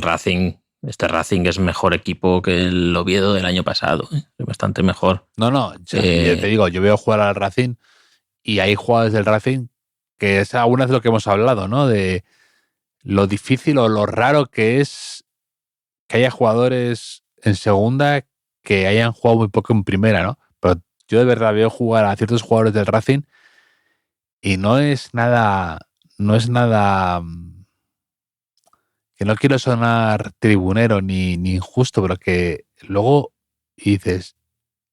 este Racing es mejor equipo que el Oviedo del año pasado, ¿eh? Es bastante mejor. No, yo te digo, yo veo jugar al Racing y hay jugadores del Racing que es alguna vez lo que hemos hablado, ¿no? De lo difícil o lo raro que es que haya jugadores en segunda que hayan jugado muy poco en primera, ¿no? Pero yo de verdad veo jugar a ciertos jugadores del Racing y no es nada, que no quiero sonar tribunero ni injusto, pero que luego dices,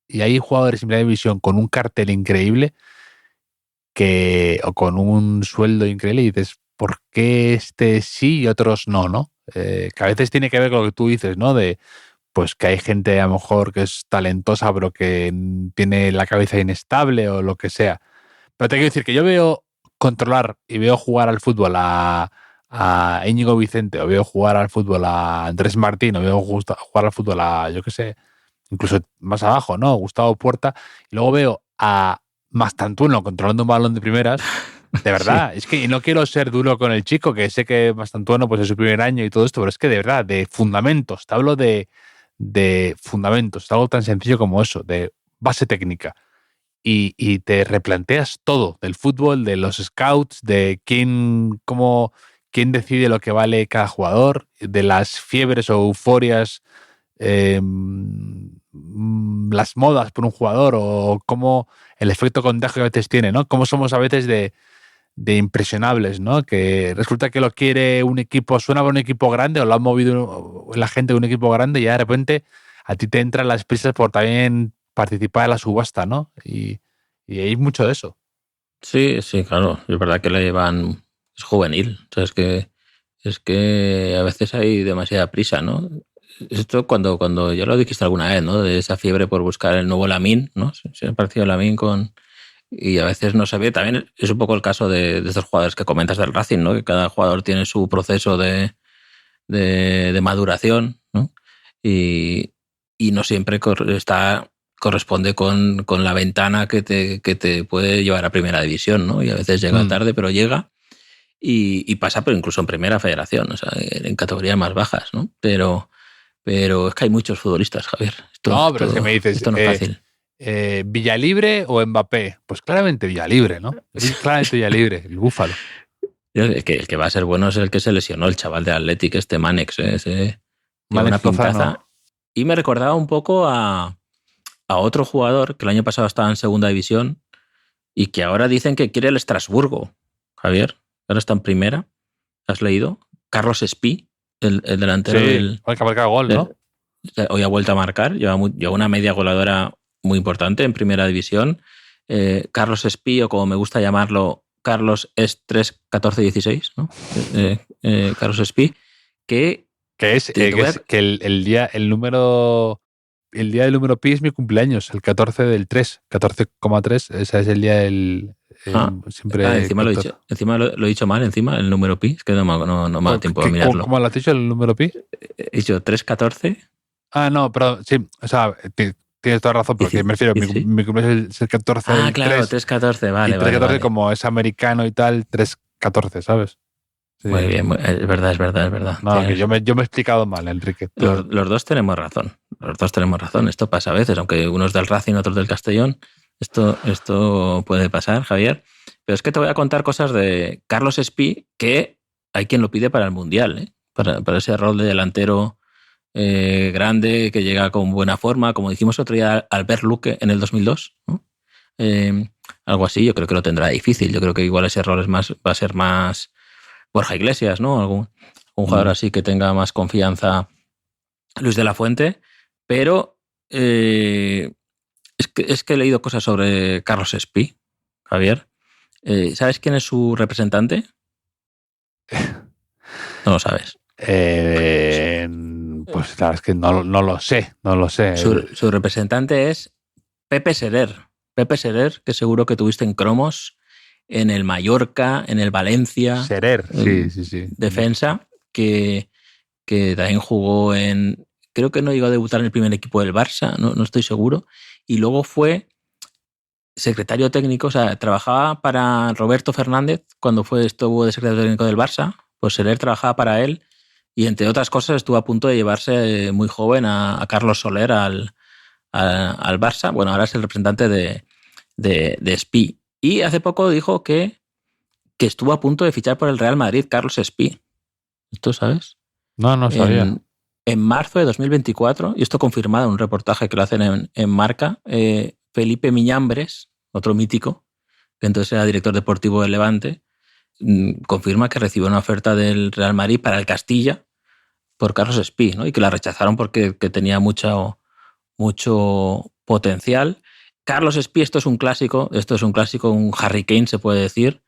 y hay jugadores en primera división con un cartel increíble o con un sueldo increíble y dices, ¿por qué este sí y otros no, no? Que a veces tiene que ver con lo que tú dices, ¿no? De pues que hay gente a lo mejor que es talentosa pero que tiene la cabeza inestable o lo que sea. Pero te quiero decir que yo veo controlar y veo jugar al fútbol a Íñigo Vicente, o veo jugar al fútbol a Andrés Martín, o veo jugar al fútbol a, yo qué sé, incluso más abajo, ¿no? Gustavo Puerta, y luego veo a Mastantuono controlando un balón de primeras. De verdad, es que no quiero ser duro con el chico, que sé que Mastantuono pues es su primer año y todo esto, pero es que de verdad, de fundamentos, te hablo de fundamentos, algo tan sencillo como eso, de base técnica. Y te replanteas todo, del fútbol, de los scouts, de quién decide lo que vale cada jugador, de las fiebres o euforias, las modas por un jugador o cómo el efecto contagio que a veces tiene, ¿no? Cómo somos a veces de impresionables, ¿no? Que resulta que lo quiere un equipo, suena para un equipo grande o lo ha movido la gente de un equipo grande y ya de repente a ti te entran las prisas por también participar en la subasta, ¿no? Y hay mucho de eso. Sí, claro. Es verdad que le llevan... Es juvenil. O sea, es que a veces hay demasiada prisa, ¿no? Esto cuando ya lo dijiste alguna vez, ¿no? De esa fiebre por buscar el nuevo Lamine, ¿no? Se ha parecido Lamine con... Y a veces no se ve. También es un poco el caso de estos jugadores que comentas del Racing, ¿no? Que cada jugador tiene su proceso de maduración, ¿no? Y no siempre corresponde con la ventana que te puede llevar a primera división, ¿no? Y a veces llega tarde, pero llega y pasa, pero incluso en primera federación, o sea, en categorías más bajas, ¿no? Pero es que hay muchos futbolistas, Javier. Pero es que me dices, esto no es fácil. ¿Villalibre o Mbappé? Pues claramente Villalibre, ¿no? Claramente Villalibre, el Búfalo. El que va a ser bueno es el que se lesionó, el chaval de Athletic, Manex, tiene una pintaza. Y me recordaba un poco a otro jugador que el año pasado estaba en segunda división y que ahora dicen que quiere el Estrasburgo, Javier. Ahora está en primera. ¿Has leído? Carlos Espí, el delantero del... Sí, que ha marcado gol, ¿no? Hoy ha vuelto a marcar, lleva una media goleadora muy importante en primera división. Carlos Espí, o como me gusta llamarlo, Carlos es 3, 14, 16, ¿no? Carlos Espí, que el día del número pi es mi cumpleaños, el 14 del 3, 14,3, ese es el día del... encima lo he dicho mal, el número pi, es que no me da tiempo de mirarlo. ¿Cómo lo has dicho, el número pi? He dicho 3, 14. No, pero sí, o sea, tienes toda razón, porque me refiero, mi cumpleaños es el 14 del 3. Claro, 3-14, vale. Y 3-14 vale. Como es americano y tal, 3-14, ¿sabes? Sí. Muy bien, es verdad. No, que yo me he explicado mal, Enrique. Los dos tenemos razón. Esto pasa a veces, aunque uno es del Racing, otro del Castellón. Esto puede pasar, Javier. Pero es que te voy a contar cosas de Carlos Espí, que hay quien lo pide para el Mundial, ¿eh? Para ese rol de delantero grande, que llega con buena forma, como dijimos otro día Albert Luque en el 2002, ¿no? Algo así, yo creo que lo tendrá difícil. Yo creo que igual ese rol va a ser más Borja Iglesias, ¿no? Algún jugador así que tenga más confianza, Luis de la Fuente, pero es que he leído cosas sobre Carlos Espí, Javier. ¿Sabes quién es su representante? No lo sabes. Pues claro, es que no lo sé. Su representante es Pepe Serer. Pepe Serer, que seguro que tuviste en cromos, en el Mallorca, en el Valencia. Serer, sí. Defensa, que también jugó en... Creo que no llegó a debutar en el primer equipo del Barça, no estoy seguro. Y luego fue secretario técnico, o sea, trabajaba para Roberto Fernández cuando estuvo de secretario técnico del Barça. Pues Serer trabajaba para él y, entre otras cosas, estuvo a punto de llevarse muy joven a Carlos Soler al Barça. Bueno, ahora es el representante de Espí. Y hace poco dijo que estuvo a punto de fichar por el Real Madrid Carlos Espí. ¿Esto sabes? No sabía. En marzo de 2024, y esto confirmado en un reportaje que lo hacen en Marca, Felipe Miñambres, otro mítico, que entonces era director deportivo del Levante, confirma que recibió una oferta del Real Madrid para el Castilla por Carlos Espí, ¿no? Y que la rechazaron porque tenía mucho potencial. Carlos Espí, esto es un clásico, un Harry Kane se puede decir.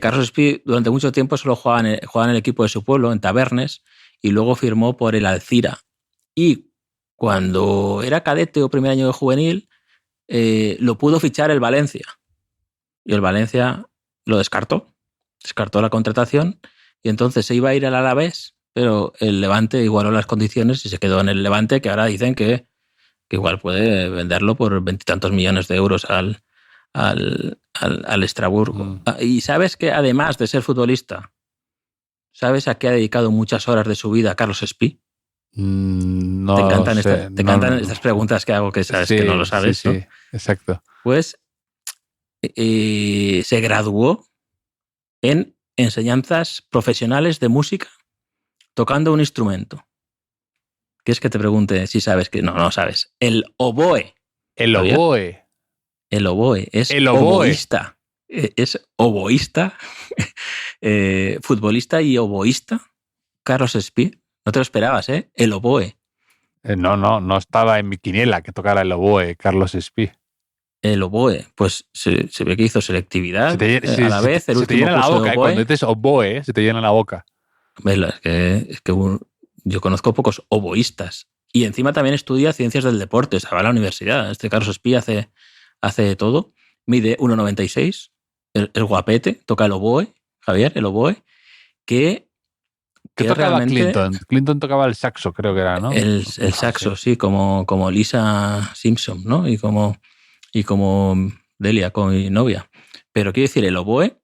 Carlos Espí durante mucho tiempo solo jugaba en el equipo de su pueblo, en Tabernes, y luego firmó por el Alcira. Y cuando era cadete o primer año de juvenil, lo pudo fichar el Valencia. Y el Valencia lo descartó la contratación, y entonces se iba a ir al Alavés, pero el Levante igualó las condiciones y se quedó en el Levante, que ahora dicen que igual puede venderlo por 20 y tantos millones de euros al al Estrasburgo. Y sabes que además de ser futbolista, ¿sabes a qué ha dedicado muchas horas de su vida Carlos Espí? No te encantan, sé, estas preguntas que hago que sabes que no lo sabes, sí, ¿no? Exacto. Pues se graduó en enseñanzas profesionales de música tocando un instrumento. ¿Quieres que te pregunte si sabes que no sabes? El oboe. El oboe. El oboe es el oboe. Oboísta. Es oboísta, futbolista y oboísta. Carlos Espí. No te lo esperabas, ¿eh? El oboe. No estaba en mi quiniela que tocara el oboe, Carlos Espí. El oboe, pues se ve que hizo selectividad. A la vez, el se te llena la boca, cuando dices oboe, se te llena la boca. Es que yo conozco pocos oboístas. Y encima también estudia ciencias del deporte, se va a la universidad. Carlos Espí hace todo. Mide 1,96. El guapete, toca el oboe, Javier, el oboe, ¿Qué tocaba realmente, Clinton? Clinton tocaba el saxo, creo que era, ¿no? El saxo, sí, como Lisa Simpson, ¿no? Y como Delia, con mi novia. Pero quiero decir, el oboe,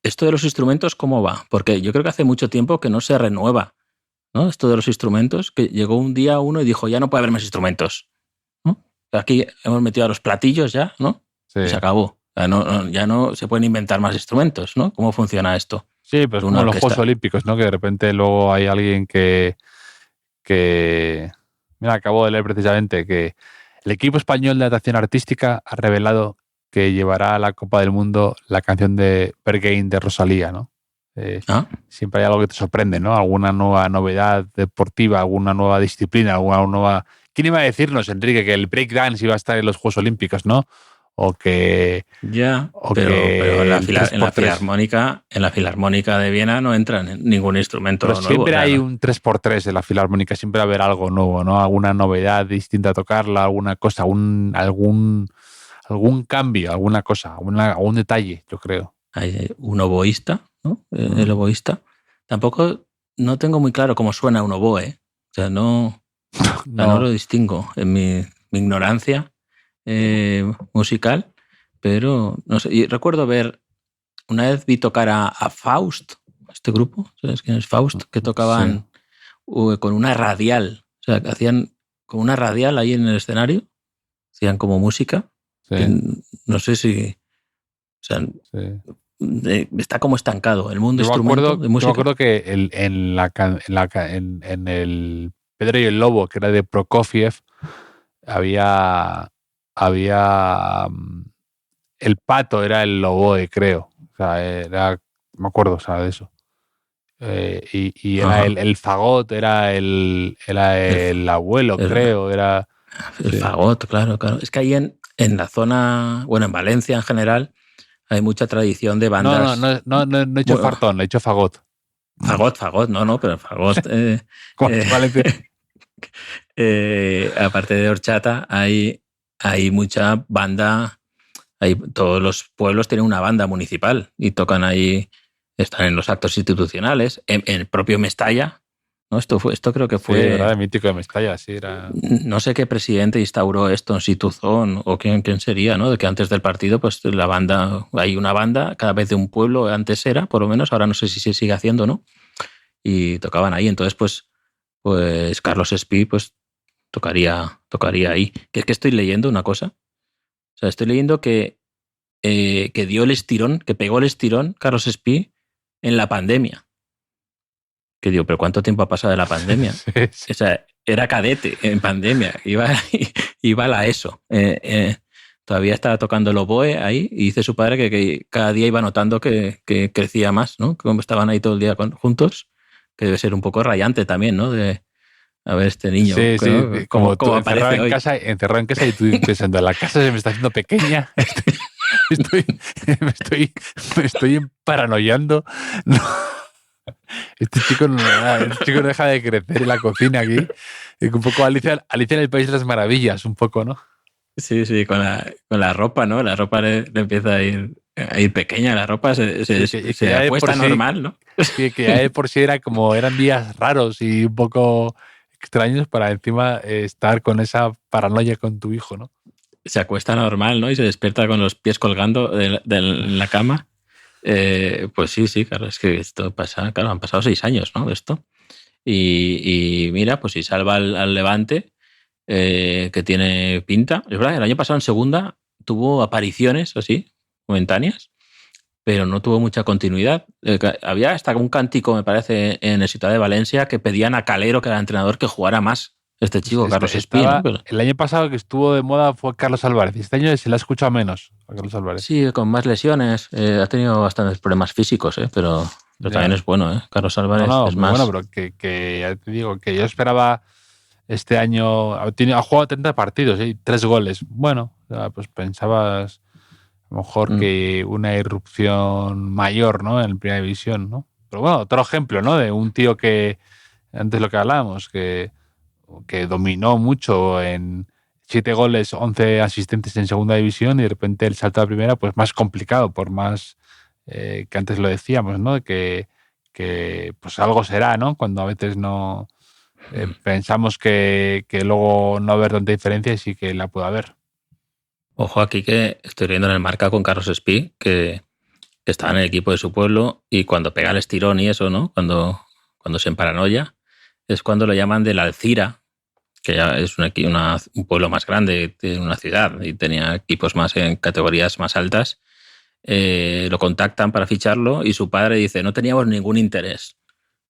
esto de los instrumentos, ¿cómo va? Porque yo creo que hace mucho tiempo que no se renueva, ¿no? Esto de los instrumentos, que llegó un día uno y dijo, ya no puede haber más instrumentos, ¿no? Aquí hemos metido a los platillos ya, ¿no? Sí. Y se acabó. Ya no se pueden inventar más instrumentos, ¿no? ¿Cómo funciona esto? Sí, pues como los Juegos Olímpicos, ¿no? Que de repente luego hay alguien que... Mira, acabo de leer precisamente que el equipo español de natación artística ha revelado que llevará a la Copa del Mundo la canción de Berghain de Rosalía, ¿no? Siempre hay algo que te sorprende, ¿no? Alguna nueva novedad deportiva, alguna nueva disciplina, alguna nueva... ¿Quién iba a decirnos, Enrique, que el breakdance iba a estar en los Juegos Olímpicos, ¿no? O que... pero en la Filarmónica de Viena no entra ningún instrumento pero nuevo. Siempre hay un 3x3 en la Filarmónica, siempre va a haber algo nuevo, ¿no? Alguna novedad distinta a tocarla, alguna cosa, algún cambio, alguna cosa, algún detalle, yo creo. Hay un oboísta, ¿no? El oboísta. Tampoco no tengo muy claro cómo suena un oboe. O sea, no lo distingo en mi ignorancia musical, pero no sé. Y recuerdo una vez vi tocar a Faust, este grupo, ¿sabes quién es Faust? Que tocaban con una radial, o sea, que hacían con una radial ahí en el escenario, hacían como música. Sí. No sé si... O sea, está como estancado el mundo instrumento de música. Yo me acuerdo que en el Pedro y el Lobo, que era de Prokofiev, había el pato era el oboe, creo. O sea, me acuerdo, o sea, de eso. Y era el fagot, era el abuelo, creo. Era el fagot, claro. Es que ahí en la zona, bueno, en Valencia en general, hay mucha tradición de bandas. No he hecho fartón, he hecho fagot. Fagot, no, pero fagot. Aparte de horchata, hay mucha banda. Todos los pueblos tienen una banda municipal y tocan ahí, están en los actos institucionales, en el propio Mestalla, ¿no? Esto creo que fue... Sí, era el mítico de Mestalla, sí. No sé qué presidente instauró esto en Situzón o quién sería, ¿no? De que antes del partido, pues la banda, hay una banda cada vez de un pueblo, antes era, por lo menos, ahora no sé si se sigue haciendo, ¿no? Y tocaban ahí, entonces pues Carlos Espí, pues tocaría ahí. Que es que estoy leyendo una cosa. O sea, estoy leyendo que dio el estirón, que pegó el estirón Carlos Espí en la pandemia. Que digo, ¿pero cuánto tiempo ha pasado de la pandemia? Sí. O sea, era cadete en pandemia, iba a la ESO. Todavía estaba tocando el oboe ahí y dice su padre que cada día iba notando que crecía más, ¿no? Como estaban ahí todo el día juntos, que debe ser un poco rayante también, ¿no? De a ver este niño. Sí, sí, como tú encerrado en hoy. casa y tú pensando, la casa se me está haciendo pequeña, me estoy paranoiando. No. Este chico no deja de crecer en la cocina aquí. Un poco Alicia en el País de las Maravillas, un poco, ¿no? Sí, con la ropa, ¿no? La ropa le empieza a ir pequeña, la ropa se apuesta normal, ¿no? Que ya de por sí eran días raros y un poco extraños para encima estar con esa paranoia con tu hijo, ¿no? se acuesta normal, ¿no? Y se despierta con los pies colgando de la cama. Pues sí, claro, es que esto pasa, claro, han pasado 6 años, ¿no? De esto. Y mira, pues si salva al Levante, que tiene pinta. Es verdad, el año pasado en segunda tuvo apariciones así, momentáneas, pero no tuvo mucha continuidad. Había hasta un cántico, me parece, en el Ciudad de Valencia que pedían a Calero, que era el entrenador, que jugara más. Este chico, Carlos Espí, ¿no? Pero... El año pasado que estuvo de moda fue Carlos Álvarez. Este año se le ha escuchado menos a Carlos Álvarez. Sí, con más lesiones. Ha tenido bastantes problemas físicos, pero también es bueno, ¿eh? Carlos Álvarez es más... Bueno, pero que ya te digo, que yo esperaba este año... Ha jugado 30 partidos y 3 goles. Bueno, pues pensabas a lo mejor que una irrupción mayor, ¿no? En primera división, ¿no? Pero bueno, otro ejemplo, ¿no? De un tío que, antes lo que hablábamos, que dominó mucho en 7 goles, 11 asistentes en segunda división, y de repente el salto a primera, pues más complicado, por más que antes lo decíamos, ¿no? Que pues algo será, ¿no? Cuando a veces no pensamos que luego no va a haber tanta diferencia y sí que la puede haber. Ojo aquí que estoy viendo en el Marca con Carlos Espí, que estaba en el equipo de su pueblo, y cuando pega el estirón y eso, ¿no? Cuando se emparanoia, es cuando lo llaman de la Alcira, que ya es un pueblo más grande, una ciudad, y tenía equipos más en categorías más altas. Lo contactan para ficharlo y su padre dice: no teníamos ningún interés,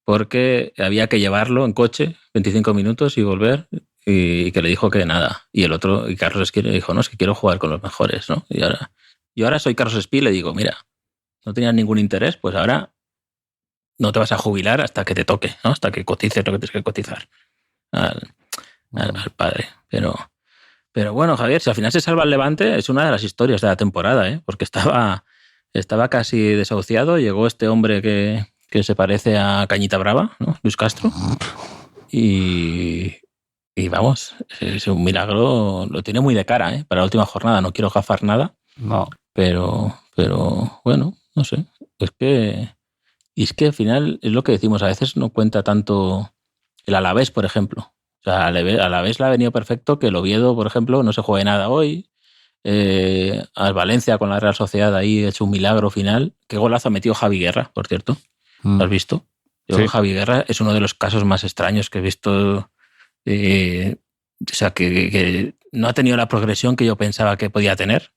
porque había que llevarlo en coche 25 minutos y volver, y que le dijo que nada. Y el otro, y Carlos Espí, le dijo: no, es que quiero jugar con los mejores, ¿no? Y ahora soy Carlos Espí y le digo: mira, no tenías ningún interés, pues ahora no te vas a jubilar hasta que te toque, ¿no? Hasta que cotices lo que tienes que cotizar al padre. Pero bueno, Javier, si al final se salva el Levante, es una de las historias de la temporada, ¿eh? Porque estaba casi desahuciado. Llegó este hombre que se parece a Cañita Brava, ¿no? Luis Castro. Y vamos, es un milagro. Lo tiene muy de cara, ¿eh? Para la última jornada. No quiero gafar nada. No. Pero bueno, no sé. Es que al final es lo que decimos. A veces no cuenta tanto el Alavés, por ejemplo. O sea, a la vez le ha venido perfecto que el Oviedo, por ejemplo, no se juegue nada hoy. Al Valencia con la Real Sociedad ahí ha hecho un milagro final. Qué golazo ha metido Javi Guerra, por cierto. ¿Lo has visto? Yo creo que Javi Guerra es uno de los casos más extraños que he visto. O sea, que no ha tenido la progresión que yo pensaba que podía tener.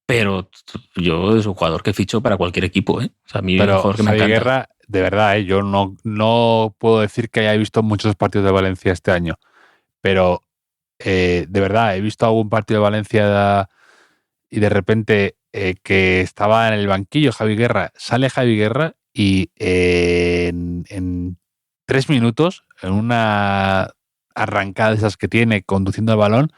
Pero yo es un jugador que ficho para cualquier equipo, ¿eh? O sea, a mí pero es un jugador que me encanta. Guerra, de verdad, yo no puedo decir que haya visto muchos partidos de Valencia este año, pero de verdad, he visto algún partido de Valencia y de repente que estaba en el banquillo Javi Guerra, sale Javi Guerra y en 3 minutos, en una arrancada de esas que tiene conduciendo el balón,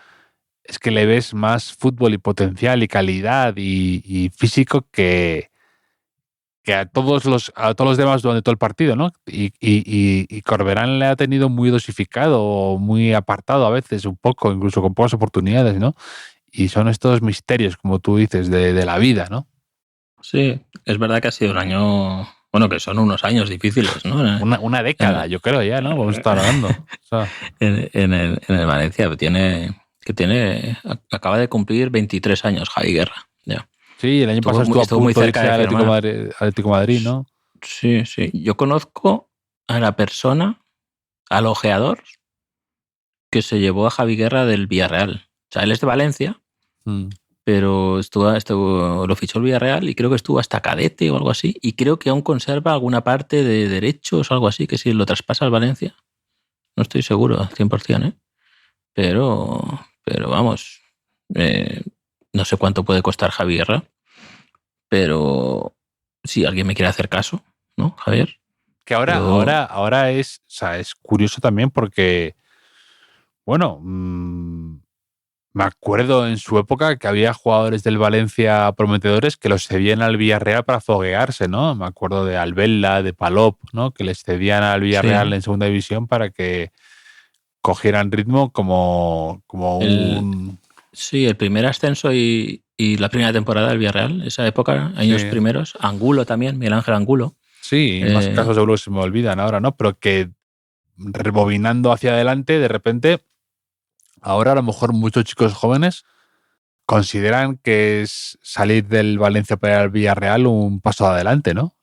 es que le ves más fútbol y potencial y calidad y físico que a todos los demás durante todo el partido, ¿no? Y Corberán le ha tenido muy dosificado, muy apartado a veces, un poco, incluso con pocas oportunidades, ¿no? Y son estos misterios, como tú dices, de la vida, ¿no? Sí, es verdad que ha sido un año... Bueno, que son unos años difíciles, ¿no? Una década, yo creo ya, ¿no? Vamos a estar hablando. O sea, en el Valencia acaba de cumplir 23 años Javi Guerra, ya. Sí, el año pasado estuvo muy cerca de Atlético Madrid, ¿no? Sí. Yo conozco a la persona, al ojeador, que se llevó a Javi Guerra del Villarreal. O sea, él es de Valencia, pero lo fichó el Villarreal y creo que estuvo hasta cadete o algo así. Y creo que aún conserva alguna parte de derechos o algo así, que si lo traspasa al Valencia. No estoy seguro, 100%, ¿eh? Pero vamos, no sé cuánto puede costar Javi Guerra, pero si alguien me quiere hacer caso, ¿no, Javier? Que ahora es, o sea, es curioso también porque, bueno, me acuerdo en su época que había jugadores del Valencia prometedores que los cedían al Villarreal para foguearse, ¿no? Me acuerdo de Albella, de Palop, ¿no? Que les cedían al Villarreal en segunda división para que cogieran ritmo como un... Sí, el primer ascenso y la primera temporada del Villarreal, esa época, años primeros. Angulo también, Miguel Ángel Angulo. Sí, más casos seguro que se me olvidan ahora, ¿no? Pero que rebobinando hacia adelante, de repente, ahora a lo mejor muchos chicos jóvenes consideran que es salir del Valencia para ir al Villarreal un paso adelante, ¿no?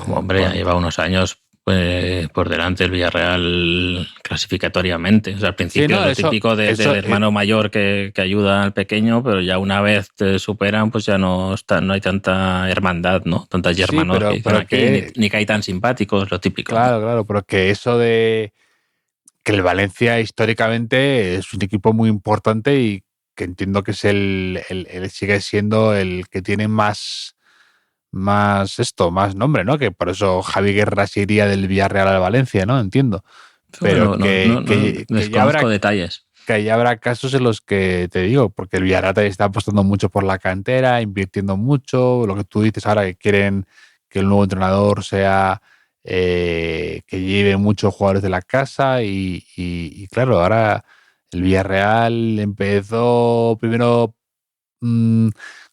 Hombre, ya lleva unos años por delante el Villarreal clasificatoriamente. O sea, al principio Sí, no, lo típico del hermano mayor que ayuda al pequeño, pero ya una vez te superan, pues ya no hay tanta hermandad, ¿no? Tantas hermanos pero aquí, ni que hay tan simpáticos, lo típico. Claro, claro, pero que eso de que el Valencia históricamente es un equipo muy importante y que entiendo que es el sigue siendo el que tiene más nombre, ¿no? Que por eso Javi Guerra se iría del Villarreal al Valencia, ¿no? Entiendo. Pero que ya habrá detalles. Que ya habrá casos en los que te digo, porque el Villarreal está apostando mucho por la cantera, invirtiendo mucho, lo que tú dices ahora que quieren que el nuevo entrenador sea que lleve muchos jugadores de la casa y claro, ahora el Villarreal empezó primero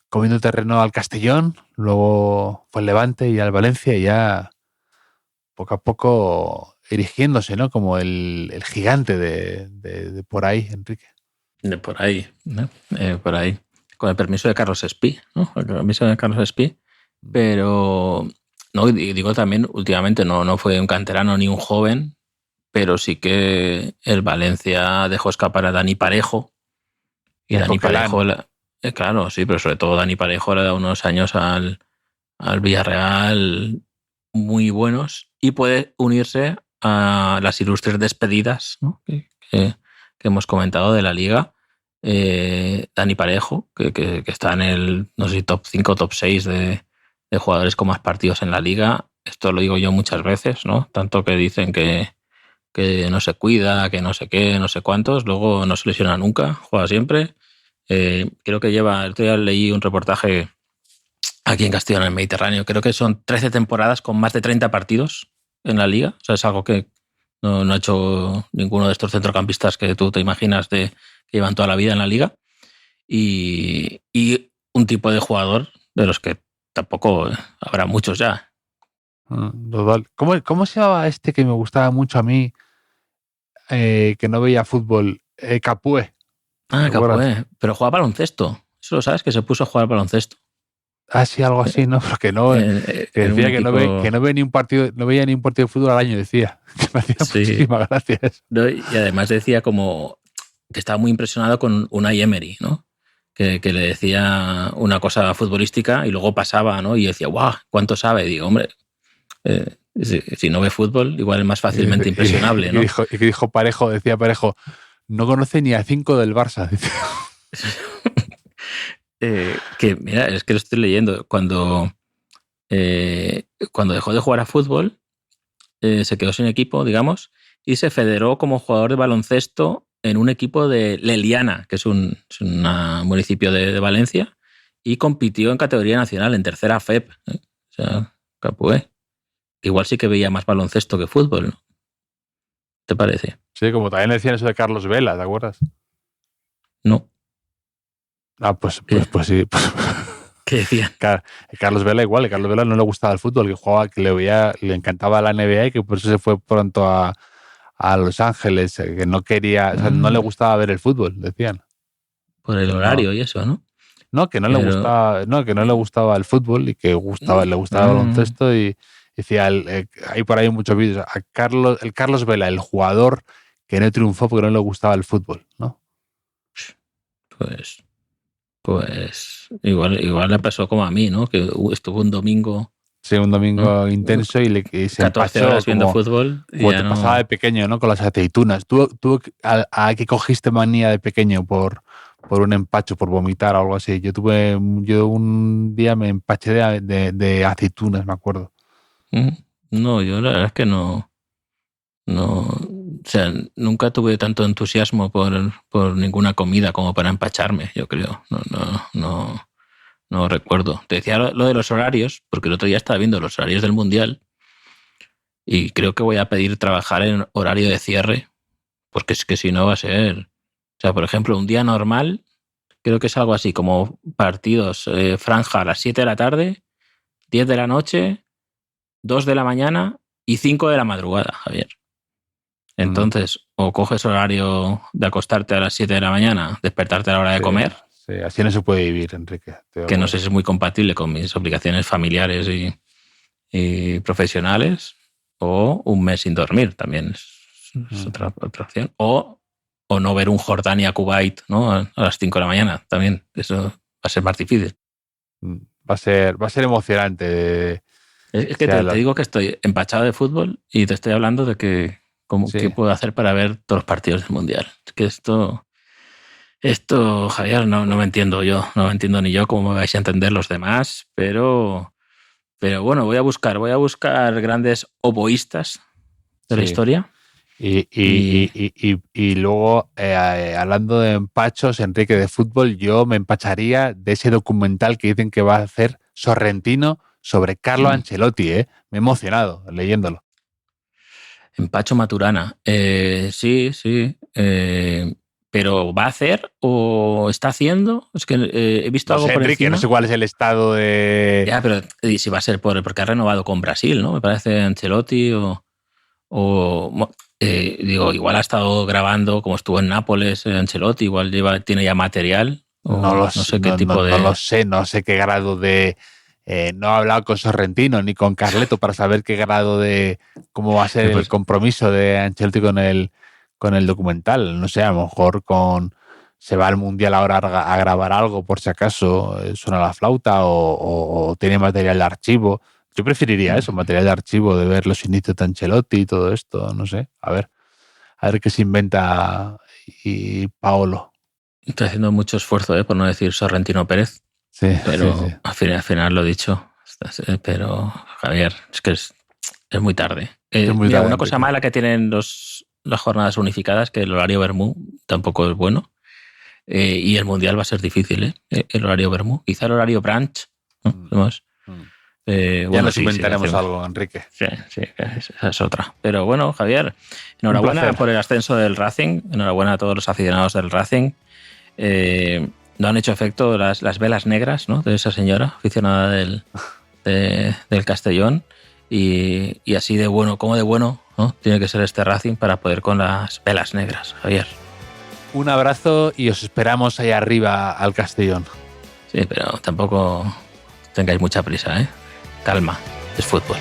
comiendo terreno al Castellón, luego fue al Levante y al Valencia y ya poco a poco erigiéndose, ¿no? Como el gigante de por ahí, Enrique. De por ahí, ¿no? Por ahí. Con el permiso de Carlos Espí, ¿no? Con el permiso de Carlos Espí. Pero, no, digo también, últimamente no fue un canterano ni un joven, pero sí que el Valencia dejó escapar a Dani Parejo. Y Dani Parejo... Claro, sí, pero sobre todo Dani Parejo le da unos años al Villarreal muy buenos y puede unirse a las ilustres despedidas, ¿no? que hemos comentado de la Liga. Dani Parejo, que está en el, no sé si top 5 o top 6 de jugadores con más partidos en la Liga. Esto lo digo yo muchas veces, ¿no? Tanto que dicen que no se cuida, que no sé qué, no sé cuántos, luego no se lesiona nunca, juega siempre. Creo que el otro día leí un reportaje aquí en Castellón, en el Mediterráneo. Creo que son 13 temporadas con más de 30 partidos en la Liga. O sea, es algo que no ha hecho ninguno de estos centrocampistas que tú te imaginas que llevan toda la vida en la Liga. Y un tipo de jugador de los que tampoco habrá muchos ya. ¿Cómo se llamaba este que me gustaba mucho a mí, que no veía fútbol? Capué. Capué. Pero jugaba baloncesto. Eso lo sabes, que se puso a jugar baloncesto. Sí, algo así, ¿no? Porque no, que decía que no veía ni un partido de fútbol al año, decía. Que me hacía muchísimas gracias. No, y además decía como que estaba muy impresionado con Unai Emery, ¿no? Que le decía una cosa futbolística y luego pasaba, ¿no? Y decía, ¡guau! ¿Cuánto sabe? Y digo, hombre, si no ve fútbol, igual es más fácilmente impresionable, ¿no? Y que dijo Parejo, decía Parejo, no conoce ni a 5 del Barça. Que mira, es que lo estoy leyendo. Cuando dejó de jugar a fútbol, se quedó sin equipo, digamos, y se federó como jugador de baloncesto en un equipo de Leliana, que es un municipio de Valencia, y compitió en categoría nacional, en tercera FEP. O sea, Capué. Igual sí que veía más baloncesto que fútbol, ¿no? ¿Te parece? Sí, como también le decían eso de Carlos Vela, ¿te acuerdas? No. Pues sí. ¿Qué decían? Carlos Vela igual, Carlos Vela no le gustaba el fútbol, que jugaba, que le encantaba la NBA y que por eso se fue pronto a Los Ángeles, que no quería, o sea, no le gustaba ver el fútbol, decían. Por el horario y eso, ¿no? No, que no le gustaba el fútbol y que le gustaba el baloncesto y decía, hay por ahí muchos vídeos, el Carlos Vela, el jugador que no triunfó porque no le gustaba el fútbol, ¿no? Pues igual le pasó como a mí, ¿no? Que estuvo un domingo. Sí, un domingo intenso y se 14 horas viendo fútbol. Como te pasaba de pequeño, ¿no? Con las aceitunas. ¿Tú a qué cogiste manía de pequeño por un empacho, por vomitar o algo así? Yo un día me empaché de aceitunas, me acuerdo. No, yo la verdad es que no. O sea, nunca tuve tanto entusiasmo por ninguna comida como para empacharme, yo creo. No recuerdo. Te decía lo de los horarios, porque el otro día estaba viendo los horarios del Mundial y creo que voy a pedir trabajar en horario de cierre, porque es que si no va a ser... O sea, por ejemplo, un día normal, creo que es algo así como partidos, franja a las 7 de la tarde, 10 de la noche, 2 de la mañana y 5 de la madrugada, Javier. Entonces, o coges horario de acostarte a las 7 de la mañana, despertarte a la hora de comer, Sí, así no se puede vivir, Enrique. Que no sé si es muy compatible con mis obligaciones familiares y profesionales, o un mes sin dormir también es otra opción. O no ver un Jordania-Kuwait, ¿no? A las 5 de la mañana también. Eso va a ser más difícil. Va a ser emocionante. Es que te digo que estoy empachado de fútbol y te estoy hablando de qué puedo hacer para ver todos los partidos del Mundial. Es que esto, Javier, no me entiendo yo. No me entiendo ni yo cómo me vais a entender los demás, pero bueno, voy a buscar grandes oboístas de la historia. Y luego, hablando de empachos, Enrique, de fútbol, yo me empacharía de ese documental que dicen que va a hacer Sorrentino sobre Carlo Ancelotti. Me he emocionado leyéndolo. Empacho Maturana. Sí. ¿Pero va a hacer o está haciendo? Es que he visto algo por Enrique, encima. No sé cuál es el estado de... Ya, pero si va a ser porque ha renovado con Brasil, ¿no? Me parece Ancelotti igual ha estado grabando, como estuvo en Nápoles, Ancelotti, igual tiene ya material. No sé qué tipo de... No sé qué grado de... no he hablado con Sorrentino ni con Carleto para saber qué grado de... cómo va a ser el compromiso de Ancelotti con el documental. No sé, a lo mejor se va al Mundial ahora a grabar algo por si acaso suena la flauta o tiene material de archivo. Yo preferiría eso, material de archivo, de ver los inicios de Ancelotti y todo esto, no sé. A ver qué se inventa y Paolo. Estoy haciendo mucho esfuerzo, por no decir Sorrentino Pérez. Sí, pero sí. Al final lo he dicho. Pero, Javier, es que es muy tarde. Una cosa mala que tienen las jornadas unificadas, que el horario Bermú tampoco es bueno. Y el Mundial va a ser difícil, el horario Bermú. Quizá el horario brunch, ¿no? Ya nos inventaremos algo, Enrique. Sí, esa es otra. Pero bueno, Javier, enhorabuena por el ascenso del Racing. Enhorabuena a todos los aficionados del Racing. No han hecho efecto las velas negras, ¿no?, de esa señora aficionada del Castellón. Y así de bueno, como de bueno, ¿no?, tiene que ser este Racing para poder con las velas negras, Javier. Un abrazo y os esperamos ahí arriba al Castellón. Sí, pero tampoco tengáis mucha prisa, ¿eh? Calma, es fútbol.